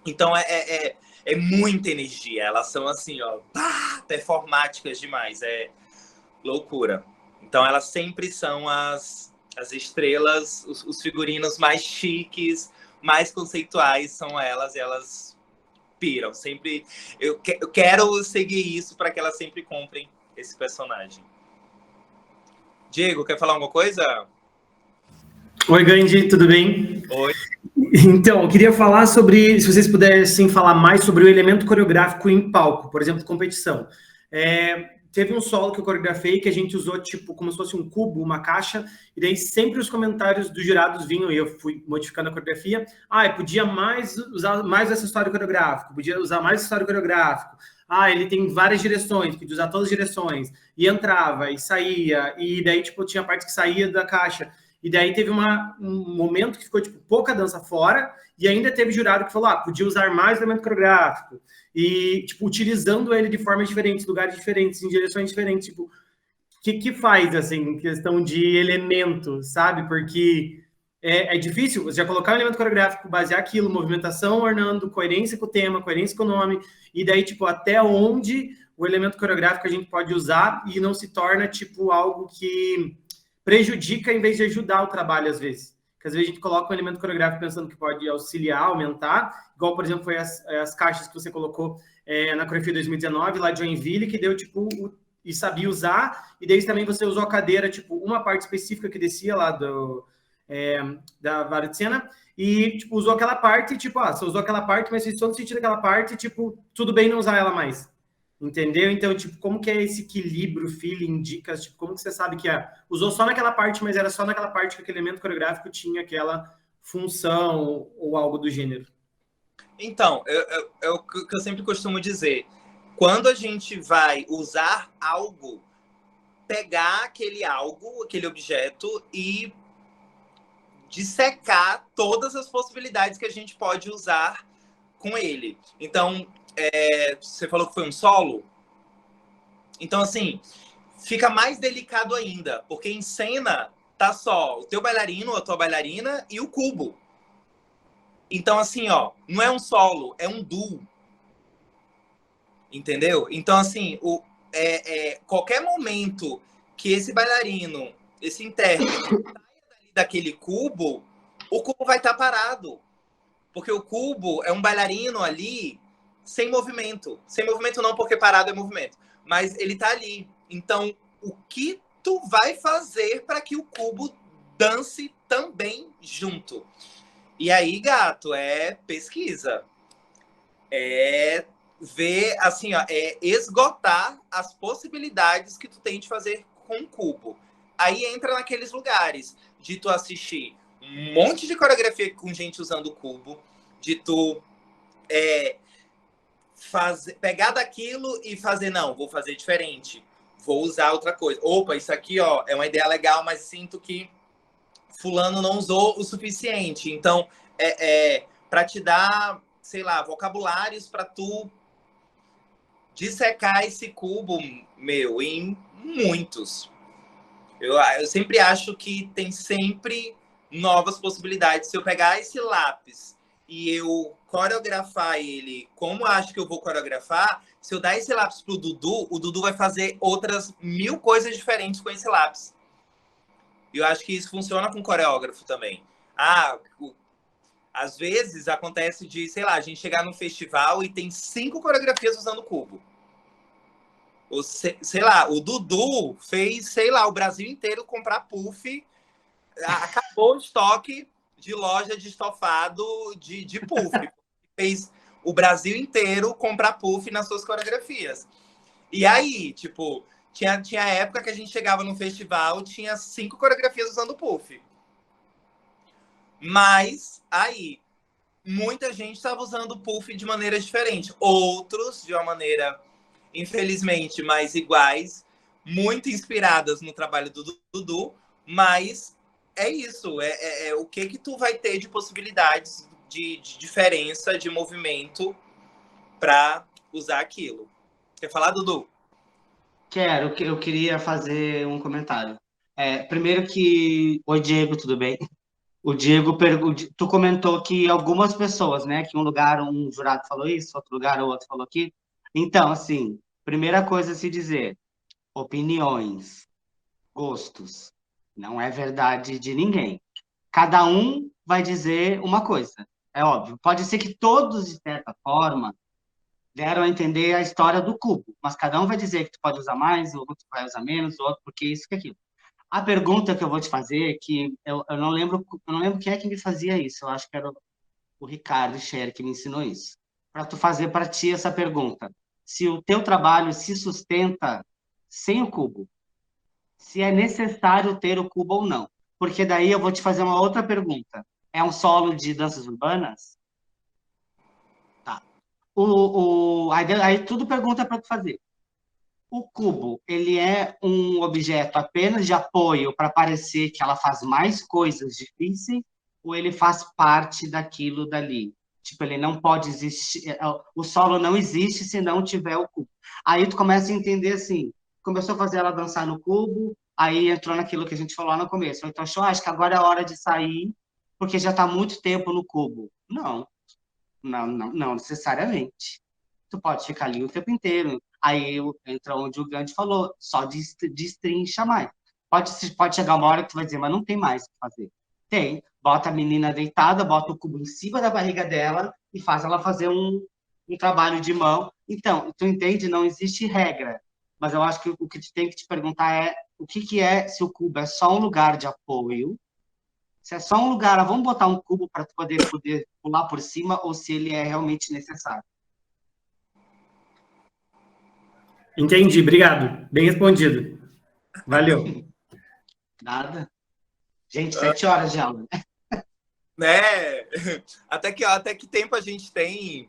Então, é muita energia. Elas são assim, ó, performáticas demais. É loucura. Então, elas sempre são as estrelas, os figurinos mais chiques, mais conceituais são elas, e elas piram. Sempre. Eu quero seguir isso para que elas sempre comprem esse personagem. Diego, quer falar alguma coisa? Oi, Gandhi, tudo bem? Oi. Então, eu queria falar sobre, se vocês pudessem falar mais sobre o elemento coreográfico em palco, por exemplo, competição. Teve um solo que eu coreografei que a gente usou, tipo, como se fosse um cubo, uma caixa, e daí sempre os comentários dos jurados vinham, e eu fui modificando a coreografia. Podia usar mais acessório coreográfico, podia usar mais acessório coreográfico. Ele tem várias direções, podia usar todas as direções. E entrava, e saía, e daí, tipo, tinha parte que saía da caixa. E daí teve um momento que ficou, tipo, pouca dança fora, e ainda teve jurado que falou, podia usar mais elemento coreográfico. E, tipo, utilizando ele de formas diferentes, lugares diferentes, em direções diferentes, tipo, o que faz, assim, questão de elemento, sabe? Porque é difícil você já colocar um elemento coreográfico, basear aquilo, movimentação ornando, coerência com o tema, coerência com o nome, e daí, tipo, até onde o elemento coreográfico a gente pode usar e não se torna, tipo, algo que prejudica em vez de ajudar o trabalho, às vezes. Porque às vezes a gente coloca um elemento coreográfico pensando que pode auxiliar, aumentar, igual, por exemplo, foi as caixas que você colocou na coreografia 2019, lá de Joinville, que deu, tipo, e sabia usar, e daí também você usou a cadeira, tipo, uma parte específica que descia lá da vara de cena, e, tipo, usou aquela parte, tipo, você usou aquela parte, mas fez todo sentido aquela parte, tipo, tudo bem não usar ela mais. Entendeu? Então, tipo, como que é esse equilíbrio, feeling, dicas? Tipo, como que você sabe que usou só naquela parte, mas era só naquela parte que aquele elemento coreográfico tinha aquela função ou algo do gênero? Então, é o que eu sempre costumo dizer. Quando a gente vai usar algo, pegar aquele algo, aquele objeto e dissecar todas as possibilidades que a gente pode usar com ele. Então, você falou que foi um solo? Então, assim, fica mais delicado ainda, porque em cena tá só o teu bailarino, a tua bailarina e o cubo. Então, assim, ó, não é um solo, é um duo. Entendeu? Então, assim, qualquer momento que esse bailarino, esse intérprete, saia daquele cubo, o cubo vai estar parado. Porque o cubo é um bailarino ali sem movimento. Sem movimento não, porque parado é movimento. Mas ele tá ali. Então, o que tu vai fazer para que o cubo dance também junto? E aí, gato, é pesquisa. É ver, assim, ó, é esgotar as possibilidades que tu tem de fazer com o cubo. Aí entra naqueles lugares de tu assistir um monte de coreografia com gente usando o cubo, de tu pegar daquilo e fazer, não, vou fazer diferente, vou usar outra coisa. Opa, isso aqui, ó, é uma ideia legal, mas sinto que fulano não usou o suficiente. Então, para te dar, sei lá, vocabulários para tu dissecar esse cubo, meu, em muitos. Eu sempre acho que tem sempre novas possibilidades. Se eu pegar esse lápis e eu coreografar ele como eu acho que eu vou coreografar, se eu dar esse lápis pro Dudu, o Dudu vai fazer outras 1000 coisas diferentes com esse lápis. E eu acho que isso funciona com coreógrafo também. Às vezes acontece de, sei lá, a gente chegar num festival e tem 5 coreografias usando o cubo. Ou sei lá, o Dudu fez, sei lá, o Brasil inteiro comprar puff. Acabou o estoque de loja de estofado de puff. Fez o Brasil inteiro comprar puff nas suas coreografias. E aí, tipo, tinha época que a gente chegava no festival, tinha 5 coreografias usando puff. Mas aí, muita gente estava usando puff de maneiras diferentes. Outros, de uma maneira, infelizmente, mais iguais, muito inspiradas no trabalho do Dudu, mas é isso, o que tu vai ter de possibilidades de diferença de movimento para usar aquilo. Quer falar, Dudu? Quero, eu queria fazer um comentário. Primeiro que... Oi, Diego, tudo bem? O Diego, tu comentou que algumas pessoas, né, que um jurado falou isso, outro lugar o outro falou aqui. Então, assim, primeira coisa a se dizer, opiniões, gostos, não é verdade de ninguém. Cada um vai dizer uma coisa, é óbvio. Pode ser que todos, de certa forma, deram a entender a história do cubo, mas cada um vai dizer que tu pode usar mais, o outro vai usar menos, o outro porque isso que aquilo. A pergunta que eu vou te fazer é que eu não lembro quem é que me fazia isso. Eu acho que era o Ricardo Scher que me ensinou isso. Para tu fazer para ti essa pergunta: se o teu trabalho se sustenta sem o cubo, se é necessário ter o cubo ou não. Porque daí eu vou te fazer uma outra pergunta. É um solo de danças urbanas? Tá. Aí tudo pergunta para tu fazer. O cubo, ele é um objeto apenas de apoio para parecer que ela faz mais coisas difíceis ou ele faz parte daquilo dali? Tipo, ele não pode existir, o solo não existe se não tiver o cubo. Aí tu começa a entender assim, começou a fazer ela dançar no cubo, aí entrou naquilo que a gente falou lá no começo. Então, acho que agora é a hora de sair, porque já está muito tempo no cubo. Não necessariamente. Tu pode ficar ali o tempo inteiro. Aí entra onde o Gandhi falou, só destrincha mais. Pode chegar uma hora que tu vai dizer, mas não tem mais o que fazer. Tem. Bota a menina deitada, bota o cubo em cima da barriga dela e faz ela fazer um trabalho de mão. Então, tu entende? Não existe regra. Mas eu acho que o que tu tem que te perguntar é o que é, se o cubo é só um lugar de apoio, se é só um lugar, vamos botar um cubo para tu poder pular por cima, ou se ele é realmente necessário. Entendi, obrigado. Bem respondido. Valeu. Nada. Gente, 7 horas de aula. Né? Até que tempo a gente tem?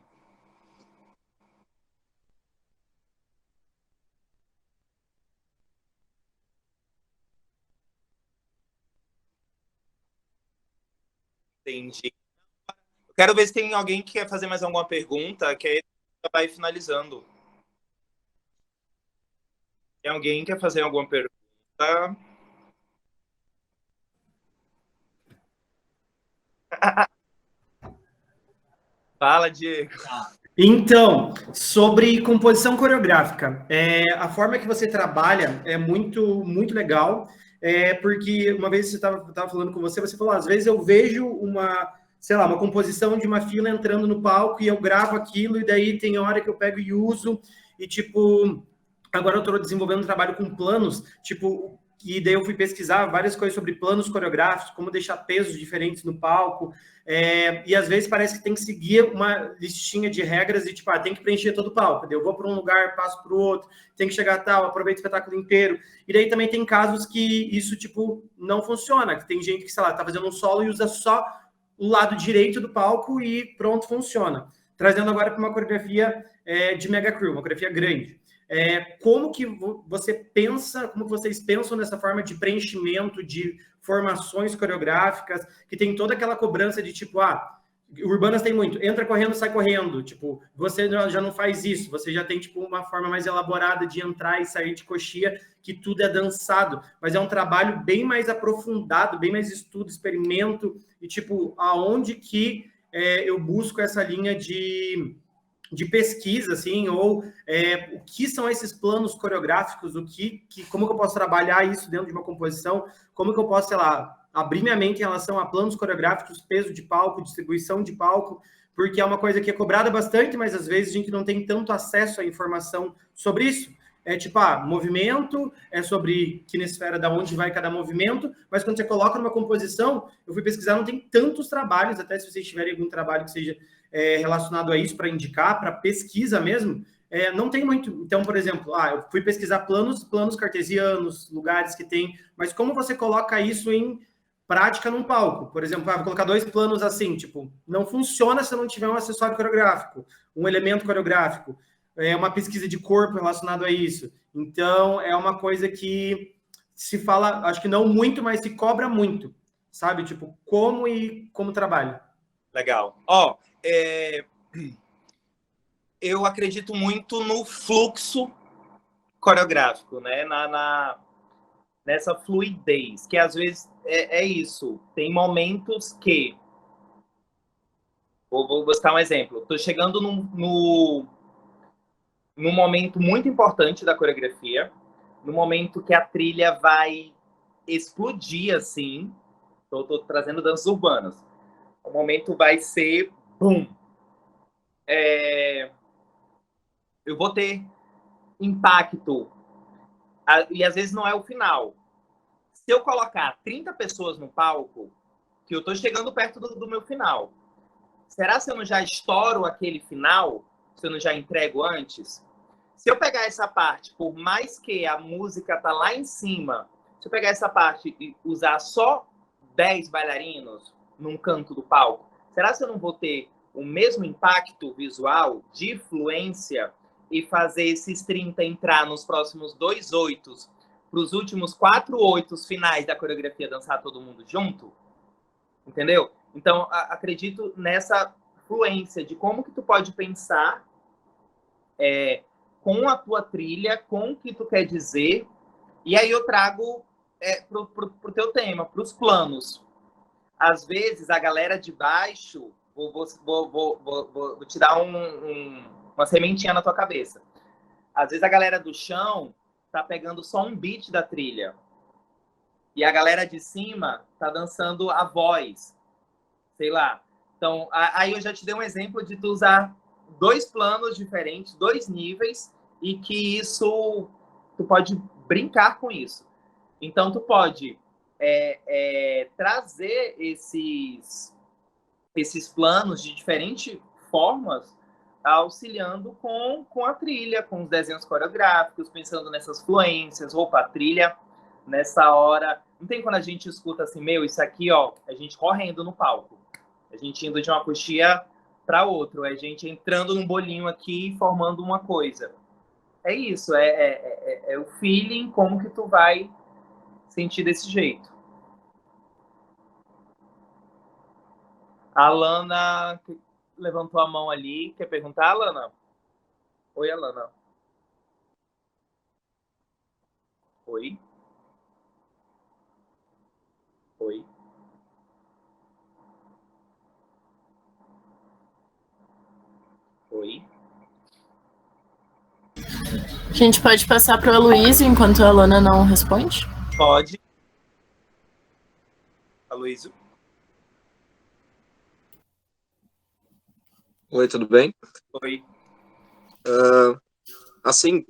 Entendi. Quero ver se tem alguém que quer fazer mais alguma pergunta, que aí vai finalizando. Tem alguém que quer fazer alguma pergunta? Fala, Diego. Então, sobre composição coreográfica, a forma que você trabalha é muito, muito legal, porque uma vez você estava falando com você falou, às vezes eu vejo uma composição de uma fila entrando no palco e eu gravo aquilo, e daí tem hora que eu pego e uso, e tipo, agora eu estou desenvolvendo um trabalho com planos, tipo, e daí eu fui pesquisar várias coisas sobre planos coreográficos, como deixar pesos diferentes no palco, e às vezes parece que tem que seguir uma listinha de regras e, tipo, tem que preencher todo o palco. Daí eu vou para um lugar, passo para o outro, tem que chegar tal, aproveito o espetáculo inteiro. E daí também tem casos que isso, tipo, não funciona, que tem gente que, sei lá, tá fazendo um solo e usa só o lado direito do palco e pronto, funciona. Trazendo agora para uma coreografia de mega crew, uma coreografia grande. Como que você pensa, como vocês pensam nessa forma de preenchimento de formações coreográficas, que tem toda aquela cobrança de tipo, urbanas tem muito, entra correndo, sai correndo, tipo, você já não faz isso, você já tem tipo uma forma mais elaborada de entrar e sair de coxia, que tudo é dançado, mas é um trabalho bem mais aprofundado, bem mais estudo, experimento, e tipo, aonde que eu busco essa linha de pesquisa, assim, ou o que são esses planos coreográficos, como que eu posso trabalhar isso dentro de uma composição, como que eu posso, sei lá, abrir minha mente em relação a planos coreográficos, peso de palco, distribuição de palco, porque é uma coisa que é cobrada bastante, mas às vezes a gente não tem tanto acesso à informação sobre isso. É tipo, movimento, é sobre quinesfera, da onde vai cada movimento, mas quando você coloca numa composição, eu fui pesquisar, não tem tantos trabalhos, até se vocês tiverem algum trabalho que seja relacionado a isso, para indicar, para pesquisa mesmo, não tem muito. Então, por exemplo, eu fui pesquisar planos cartesianos, lugares que tem, mas como você coloca isso em prática num palco? Por exemplo, vou colocar 2 planos assim, tipo, não funciona se não tiver um acessório coreográfico, um elemento coreográfico, uma pesquisa de corpo relacionado a isso. Então, é uma coisa que se fala, acho que não muito, mas se cobra muito, sabe? Tipo, como trabalho. Legal. Eu acredito muito no fluxo coreográfico, né? Nessa fluidez, que às vezes é isso. Tem momentos que... Vou citar um exemplo. Estou chegando num momento muito importante da coreografia, no momento que a trilha vai explodir, assim. Estou trazendo danças urbanas. O momento vai ser... Bum! Eu vou ter impacto. E às vezes não é o final. Se eu colocar 30 pessoas no palco, que eu estou chegando perto do meu final, será que eu não já estouro aquele final? Se eu não já entrego antes? Se eu pegar essa parte, por mais que a música tá lá em cima, se eu pegar essa parte e usar só 10 bailarinos num canto do palco, será que eu não vou ter o mesmo impacto visual de fluência e fazer esses 30 entrar nos próximos 2 oitos, para os últimos 4 oitos finais da coreografia dançar todo mundo junto? Entendeu? Então, acredito nessa fluência de como que tu pode pensar com a tua trilha, com o que tu quer dizer, e aí eu trago pro teu tema, pros planos. Às vezes, a galera de baixo, vou te dar uma sementinha na tua cabeça. Às vezes, a galera do chão tá pegando só um beat da trilha, e a galera de cima tá dançando a voz, sei lá. Então, aí eu já te dei um exemplo de tu usar 2 planos diferentes, 2 níveis, e que isso, tu pode brincar com isso. Então, tu pode trazer esses planos de diferentes formas, auxiliando com a trilha, com os desenhos coreográficos, pensando nessas fluências. Opa, a trilha, nessa hora... Não tem quando a gente escuta assim, isso aqui, a gente correndo no palco. A gente indo de uma coxia para outra, a gente entrando num bolinho aqui e formando uma coisa. É isso, é o feeling, como que tu vai sentir desse jeito. A Alana levantou a mão ali. Quer perguntar, Alana? Oi, Alana. Oi? Oi? Oi? A gente pode passar para o Aloysio enquanto a Alana não responde? Pode. Aloysio? Oi, tudo bem? Oi. Assim,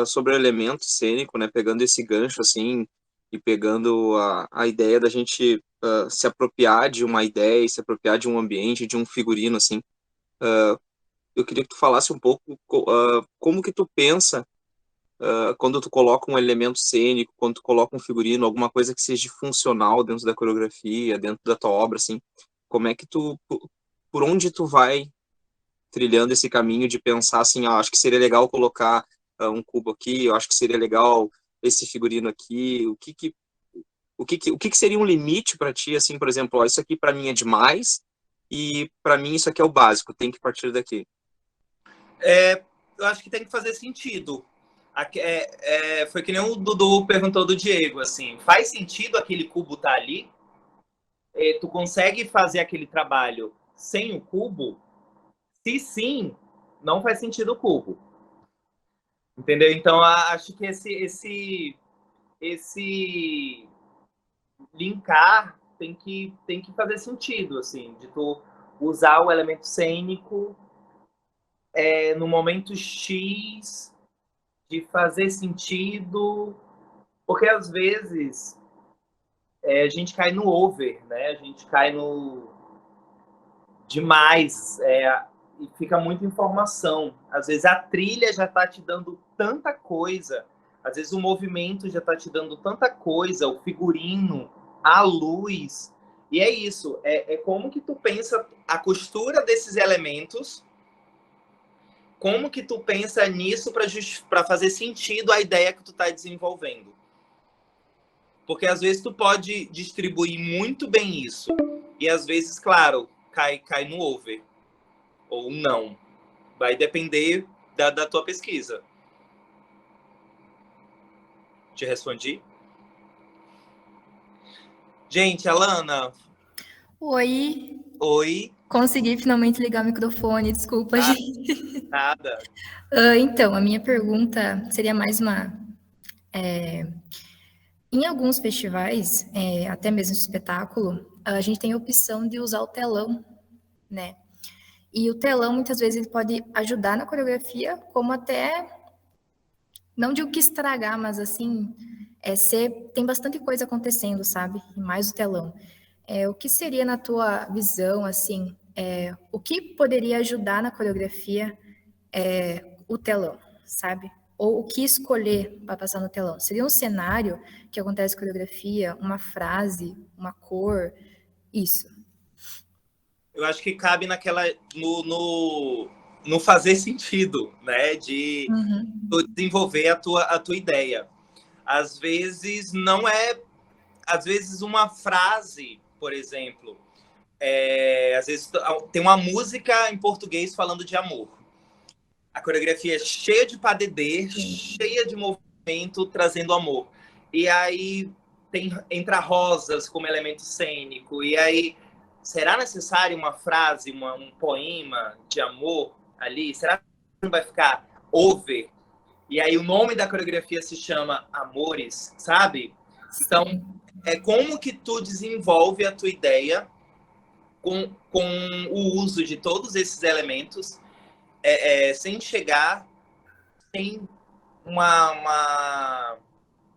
sobre o elemento cênico, né, pegando esse gancho, assim, e pegando a ideia da gente se apropriar de uma ideia e se apropriar de um ambiente, de um figurino, assim. Eu queria que tu falasse um pouco como que tu pensa quando tu coloca um elemento cênico, quando tu coloca um figurino, alguma coisa que seja funcional dentro da coreografia, dentro da tua obra, assim. Como é que por onde tu vai trilhando esse caminho de pensar assim, acho que seria legal colocar um cubo aqui, eu acho que seria legal esse figurino aqui, o que seria um limite para ti, assim, por exemplo, isso aqui para mim é demais e para mim isso aqui é o básico, tem que partir daqui. Eu acho que tem que fazer sentido. Foi que nem o Dudu perguntou do Diego, assim, faz sentido aquele cubo estar ali? Tu consegue fazer aquele trabalho sem o cubo? Se sim, não faz sentido o cubo. Entendeu? Então, acho que esse linkar tem que fazer sentido, assim, de tu usar o elemento cênico no momento X, de fazer sentido, porque às vezes a gente cai no over, né? A gente cai no demais, e fica muita informação. Às vezes a trilha já está te dando tanta coisa, às vezes o movimento já está te dando tanta coisa, o figurino, a luz. E é isso, é como que tu pensa a costura desses elementos, como que tu pensa nisso para fazer sentido a ideia que tu está desenvolvendo. Porque às vezes tu pode distribuir muito bem isso, e às vezes, claro, cai no over, ou não. Vai depender da tua pesquisa. Te respondi? Gente, Alana. Oi. Oi. Consegui finalmente ligar o microfone, desculpa, gente. Nada. Então, a minha pergunta seria mais uma... Em alguns festivais, até mesmo espetáculo, a gente tem a opção de usar o telão, né? E o telão, muitas vezes, ele pode ajudar na coreografia, como até, não digo que estragar, mas assim, tem bastante coisa acontecendo, sabe? E mais o telão. O que seria, na tua visão, assim, o que poderia ajudar na coreografia o telão, sabe? Ou o que escolher para passar no telão? Seria um cenário que acontece coreografia, uma frase, uma cor, isso. Eu acho que cabe no fazer sentido, né? De desenvolver a tua ideia. Às vezes não é... Às vezes uma frase, por exemplo, às vezes tem uma música em português falando de amor. A coreografia é cheia de padedê, cheia de movimento, trazendo amor. E aí entra rosas como elemento cênico. E aí, será necessário uma frase, um poema de amor ali? Será que não vai ficar over? E aí o nome da coreografia se chama Amores, sabe? Então, como que tu desenvolve a tua ideia com o uso de todos esses elementos, sem chegar em uma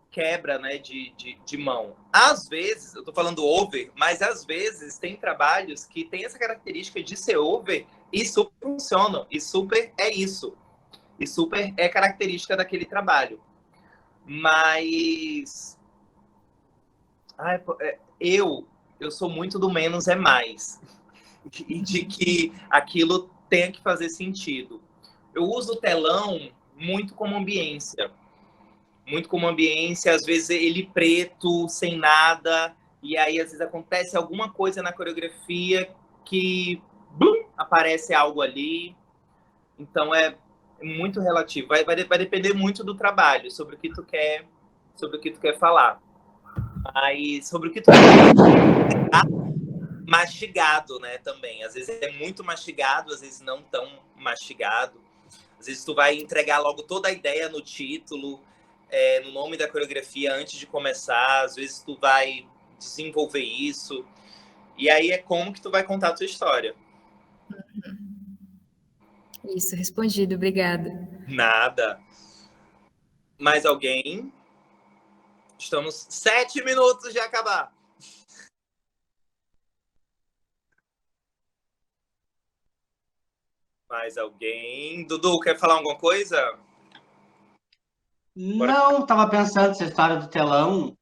quebra, né, de mão. Às vezes, eu estou falando over, mas às vezes tem trabalhos que tem essa característica de ser over e super funcionam, e super é isso. E super é característica daquele trabalho. Mas eu sou muito do menos é mais. E de que aquilo tenha que fazer sentido. Eu uso o telão muito como ambiência. Muito como ambiência, às vezes ele preto, sem nada, e aí às vezes acontece alguma coisa na coreografia que aparece algo ali. Então é muito relativo. Vai depender muito do trabalho, sobre o que tu quer falar. Mas sobre o que tu quer mastigado, né, também. Às vezes é muito mastigado, às vezes não tão mastigado. Às vezes tu vai entregar logo toda a ideia no título, no nome da coreografia antes de começar. Às vezes tu vai desenvolver isso. E aí é como que tu vai contar a tua história. Isso, respondido, obrigada. Nada. Mais alguém? Estamos 7 minutos de acabar. Mais alguém? Dudu, quer falar alguma coisa? Não, estava pensando nessa história do telão.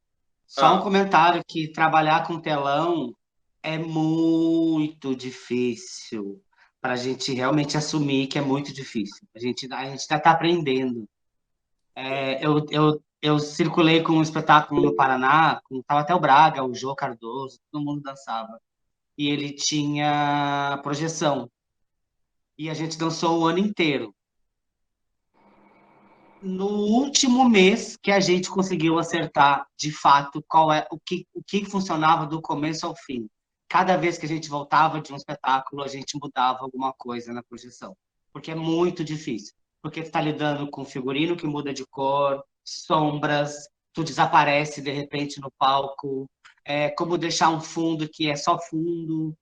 Só um comentário que trabalhar com telão é muito difícil para a gente realmente assumir que é muito difícil. A gente ainda está aprendendo. Eu circulei com um espetáculo no Paraná, estava até o Braga, o Jô Cardoso, todo mundo dançava. E ele tinha projeção. E a gente dançou o ano inteiro. No último mês que a gente conseguiu acertar, de fato, o que funcionava do começo ao fim. Cada vez que a gente voltava de um espetáculo, a gente mudava alguma coisa na projeção. Porque é muito difícil. Porque tu está lidando com figurino que muda de cor, sombras, tu desaparece de repente no palco, como deixar um fundo que é só fundo,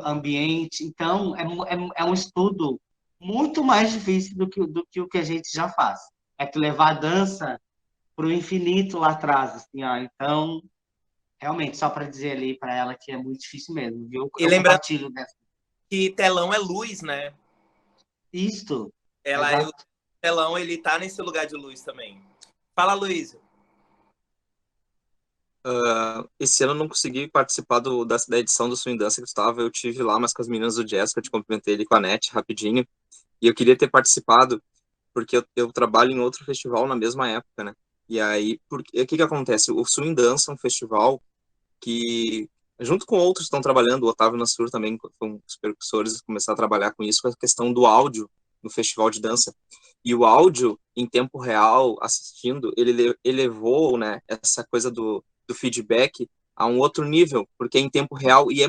ambiente. Então, é um estudo muito mais difícil do que o que a gente já faz. É tu levar a dança para o infinito lá atrás, assim, ó. Então, realmente, só para dizer ali para ela que é muito difícil mesmo, viu? E Eu lembrando compartilho dessa. que telão é luz, né? Isto. O telão, ele tá nesse lugar de luz também. Fala, Luiz. Esse ano eu não consegui participar da edição do Swing Dance que estava. Eu tive lá, mas com as meninas do Jazz, que eu te cumprimentei ali com a Net rapidinho. E eu queria ter participado, porque eu trabalho em outro festival na mesma época, né? E aí, o que acontece? O Swing Dance é um festival que, junto com outros que estão trabalhando, o Otávio Nassur também foi um dos percussores, começar a trabalhar com isso, com a questão do áudio no festival de dança. E o áudio, em tempo real, assistindo, ele elevou, né, essa coisa do feedback a um outro nível, porque é em tempo real e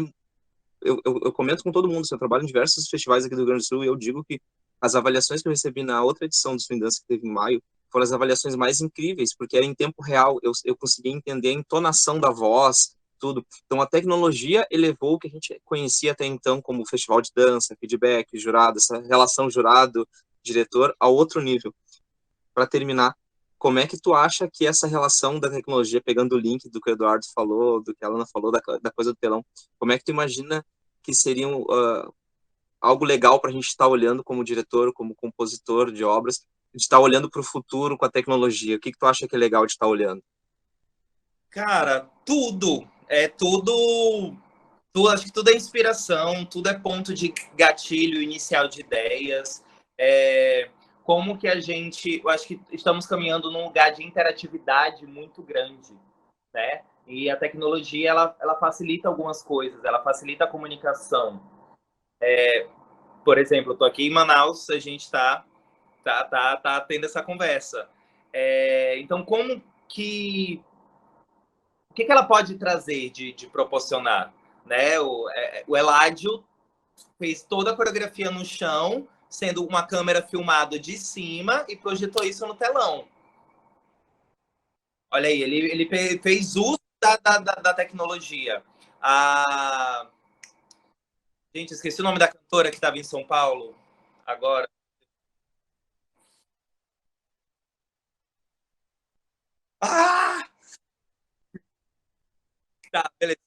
eu comento com todo mundo, eu trabalho em diversos festivais aqui do Rio Grande do Sul e eu digo que as avaliações que eu recebi na outra edição do Swing Dance que teve em maio foram as avaliações mais incríveis, porque era em tempo real, eu consegui entender a entonação da voz, tudo. Então a tecnologia elevou o que a gente conhecia até então como festival de dança, feedback, jurado, essa relação jurado-diretor a outro nível. Para terminar, como é que tu acha que essa relação da tecnologia, pegando o link do que o Eduardo falou, do que a Alana falou, da coisa do telão, como é que tu imagina que seria algo legal para a gente estar olhando como diretor, como compositor de obras, de estar olhando para o futuro com a tecnologia? O que tu acha que é legal de estar olhando? Cara, tudo. É tudo. Acho que tudo é inspiração, tudo é ponto de gatilho inicial de ideias. Como que a gente. Eu acho que estamos caminhando num lugar de interatividade muito grande, né? E a tecnologia ela facilita algumas coisas, ela facilita a comunicação. Por exemplo, eu tô aqui em Manaus, a gente tá tendo essa conversa. Então, como que o que ela pode trazer de proporcionar, né? O Eladio fez toda a coreografia no chão, sendo uma câmera filmada de cima e projetou isso no telão. Olha aí, ele fez uso da tecnologia. Gente, esqueci o nome da cantora que estava em São Paulo agora. Ah! Tá, beleza.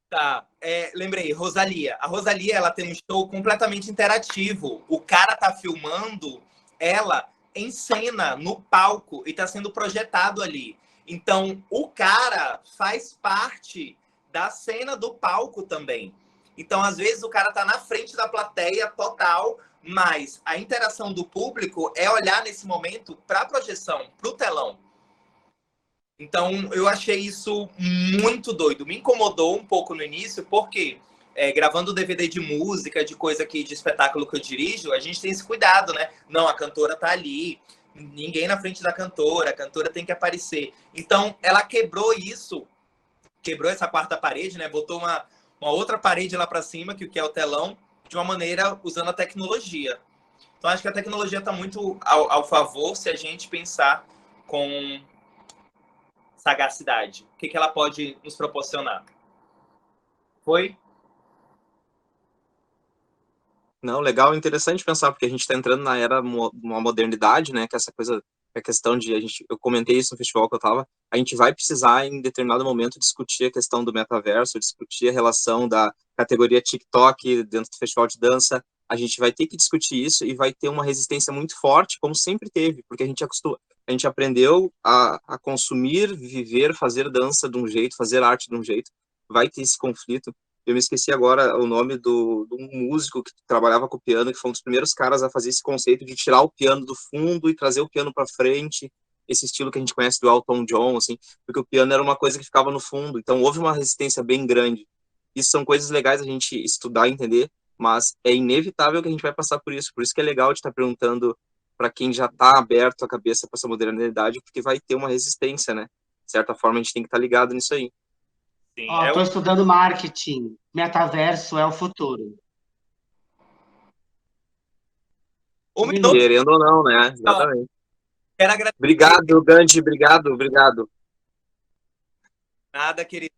Tá, lembrei, Rosalía. A Rosalía, ela tem um show completamente interativo. O cara tá filmando ela em cena, no palco, e tá sendo projetado ali. Então, o cara faz parte da cena do palco também. Então, às vezes, o cara tá na frente da plateia total, mas a interação do público é olhar nesse momento para a projeção, para o telão. Então, eu achei isso muito doido. Me incomodou um pouco no início, porque gravando DVD de música, de coisa aqui, de espetáculo que eu dirijo, a gente tem esse cuidado, né? Não, a cantora tá ali, ninguém na frente da cantora, a cantora tem que aparecer. Então, ela quebrou isso, quebrou essa quarta parede, né? Botou uma outra parede lá para cima, que é o telão, de uma maneira usando a tecnologia. Então, acho que a tecnologia está muito ao favor se a gente pensar com sagacidade. O que ela pode nos proporcionar? Foi? Não, legal, interessante pensar, porque a gente está entrando na era uma modernidade, né? Que essa coisa, a questão de eu comentei isso no festival que eu estava, a gente vai precisar em determinado momento discutir a questão do metaverso, discutir a relação da categoria TikTok dentro do festival de dança. A gente vai ter que discutir isso e vai ter uma resistência muito forte, como sempre teve, porque a gente aprendeu a consumir, viver, fazer dança de um jeito, fazer arte de um jeito. Vai ter esse conflito. Eu me esqueci agora o nome do músico que trabalhava com o piano, que foi um dos primeiros caras a fazer esse conceito de tirar o piano do fundo e trazer o piano para frente, esse estilo que a gente conhece do Elton John, assim, porque o piano era uma coisa que ficava no fundo, então houve uma resistência bem grande. Isso são coisas legais a gente estudar e entender, mas é inevitável que a gente vai passar por isso que é legal de estar perguntando para quem já está aberto a cabeça para essa modernidade, porque vai ter uma resistência, né? De certa forma, a gente tem que estar ligado nisso aí. Sim, Estou estudando marketing. Metaverso é o futuro. Um minuto. Querendo ou não, né? Exatamente. Quero agradecer. Obrigado, Gandhi. Obrigado. Nada, querido.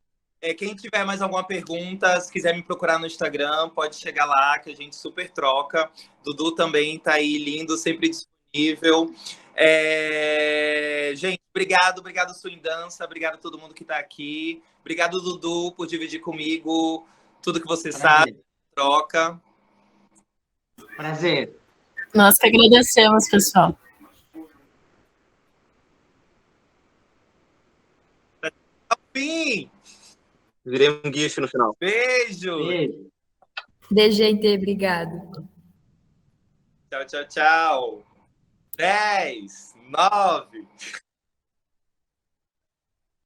Quem tiver mais alguma pergunta, se quiser me procurar no Instagram, pode chegar lá, que a gente super troca. Dudu também tá aí, lindo, sempre disponível. Gente, obrigado, Swing Dança, obrigado a todo mundo que tá aqui. Obrigado, Dudu, por dividir comigo tudo que você sabe, troca. Prazer. Nós que agradecemos, pessoal. Fim! Virei um GIF no final. Beijo! Beijo. Beijo, gente. Obrigado. Tchau. 10, 9...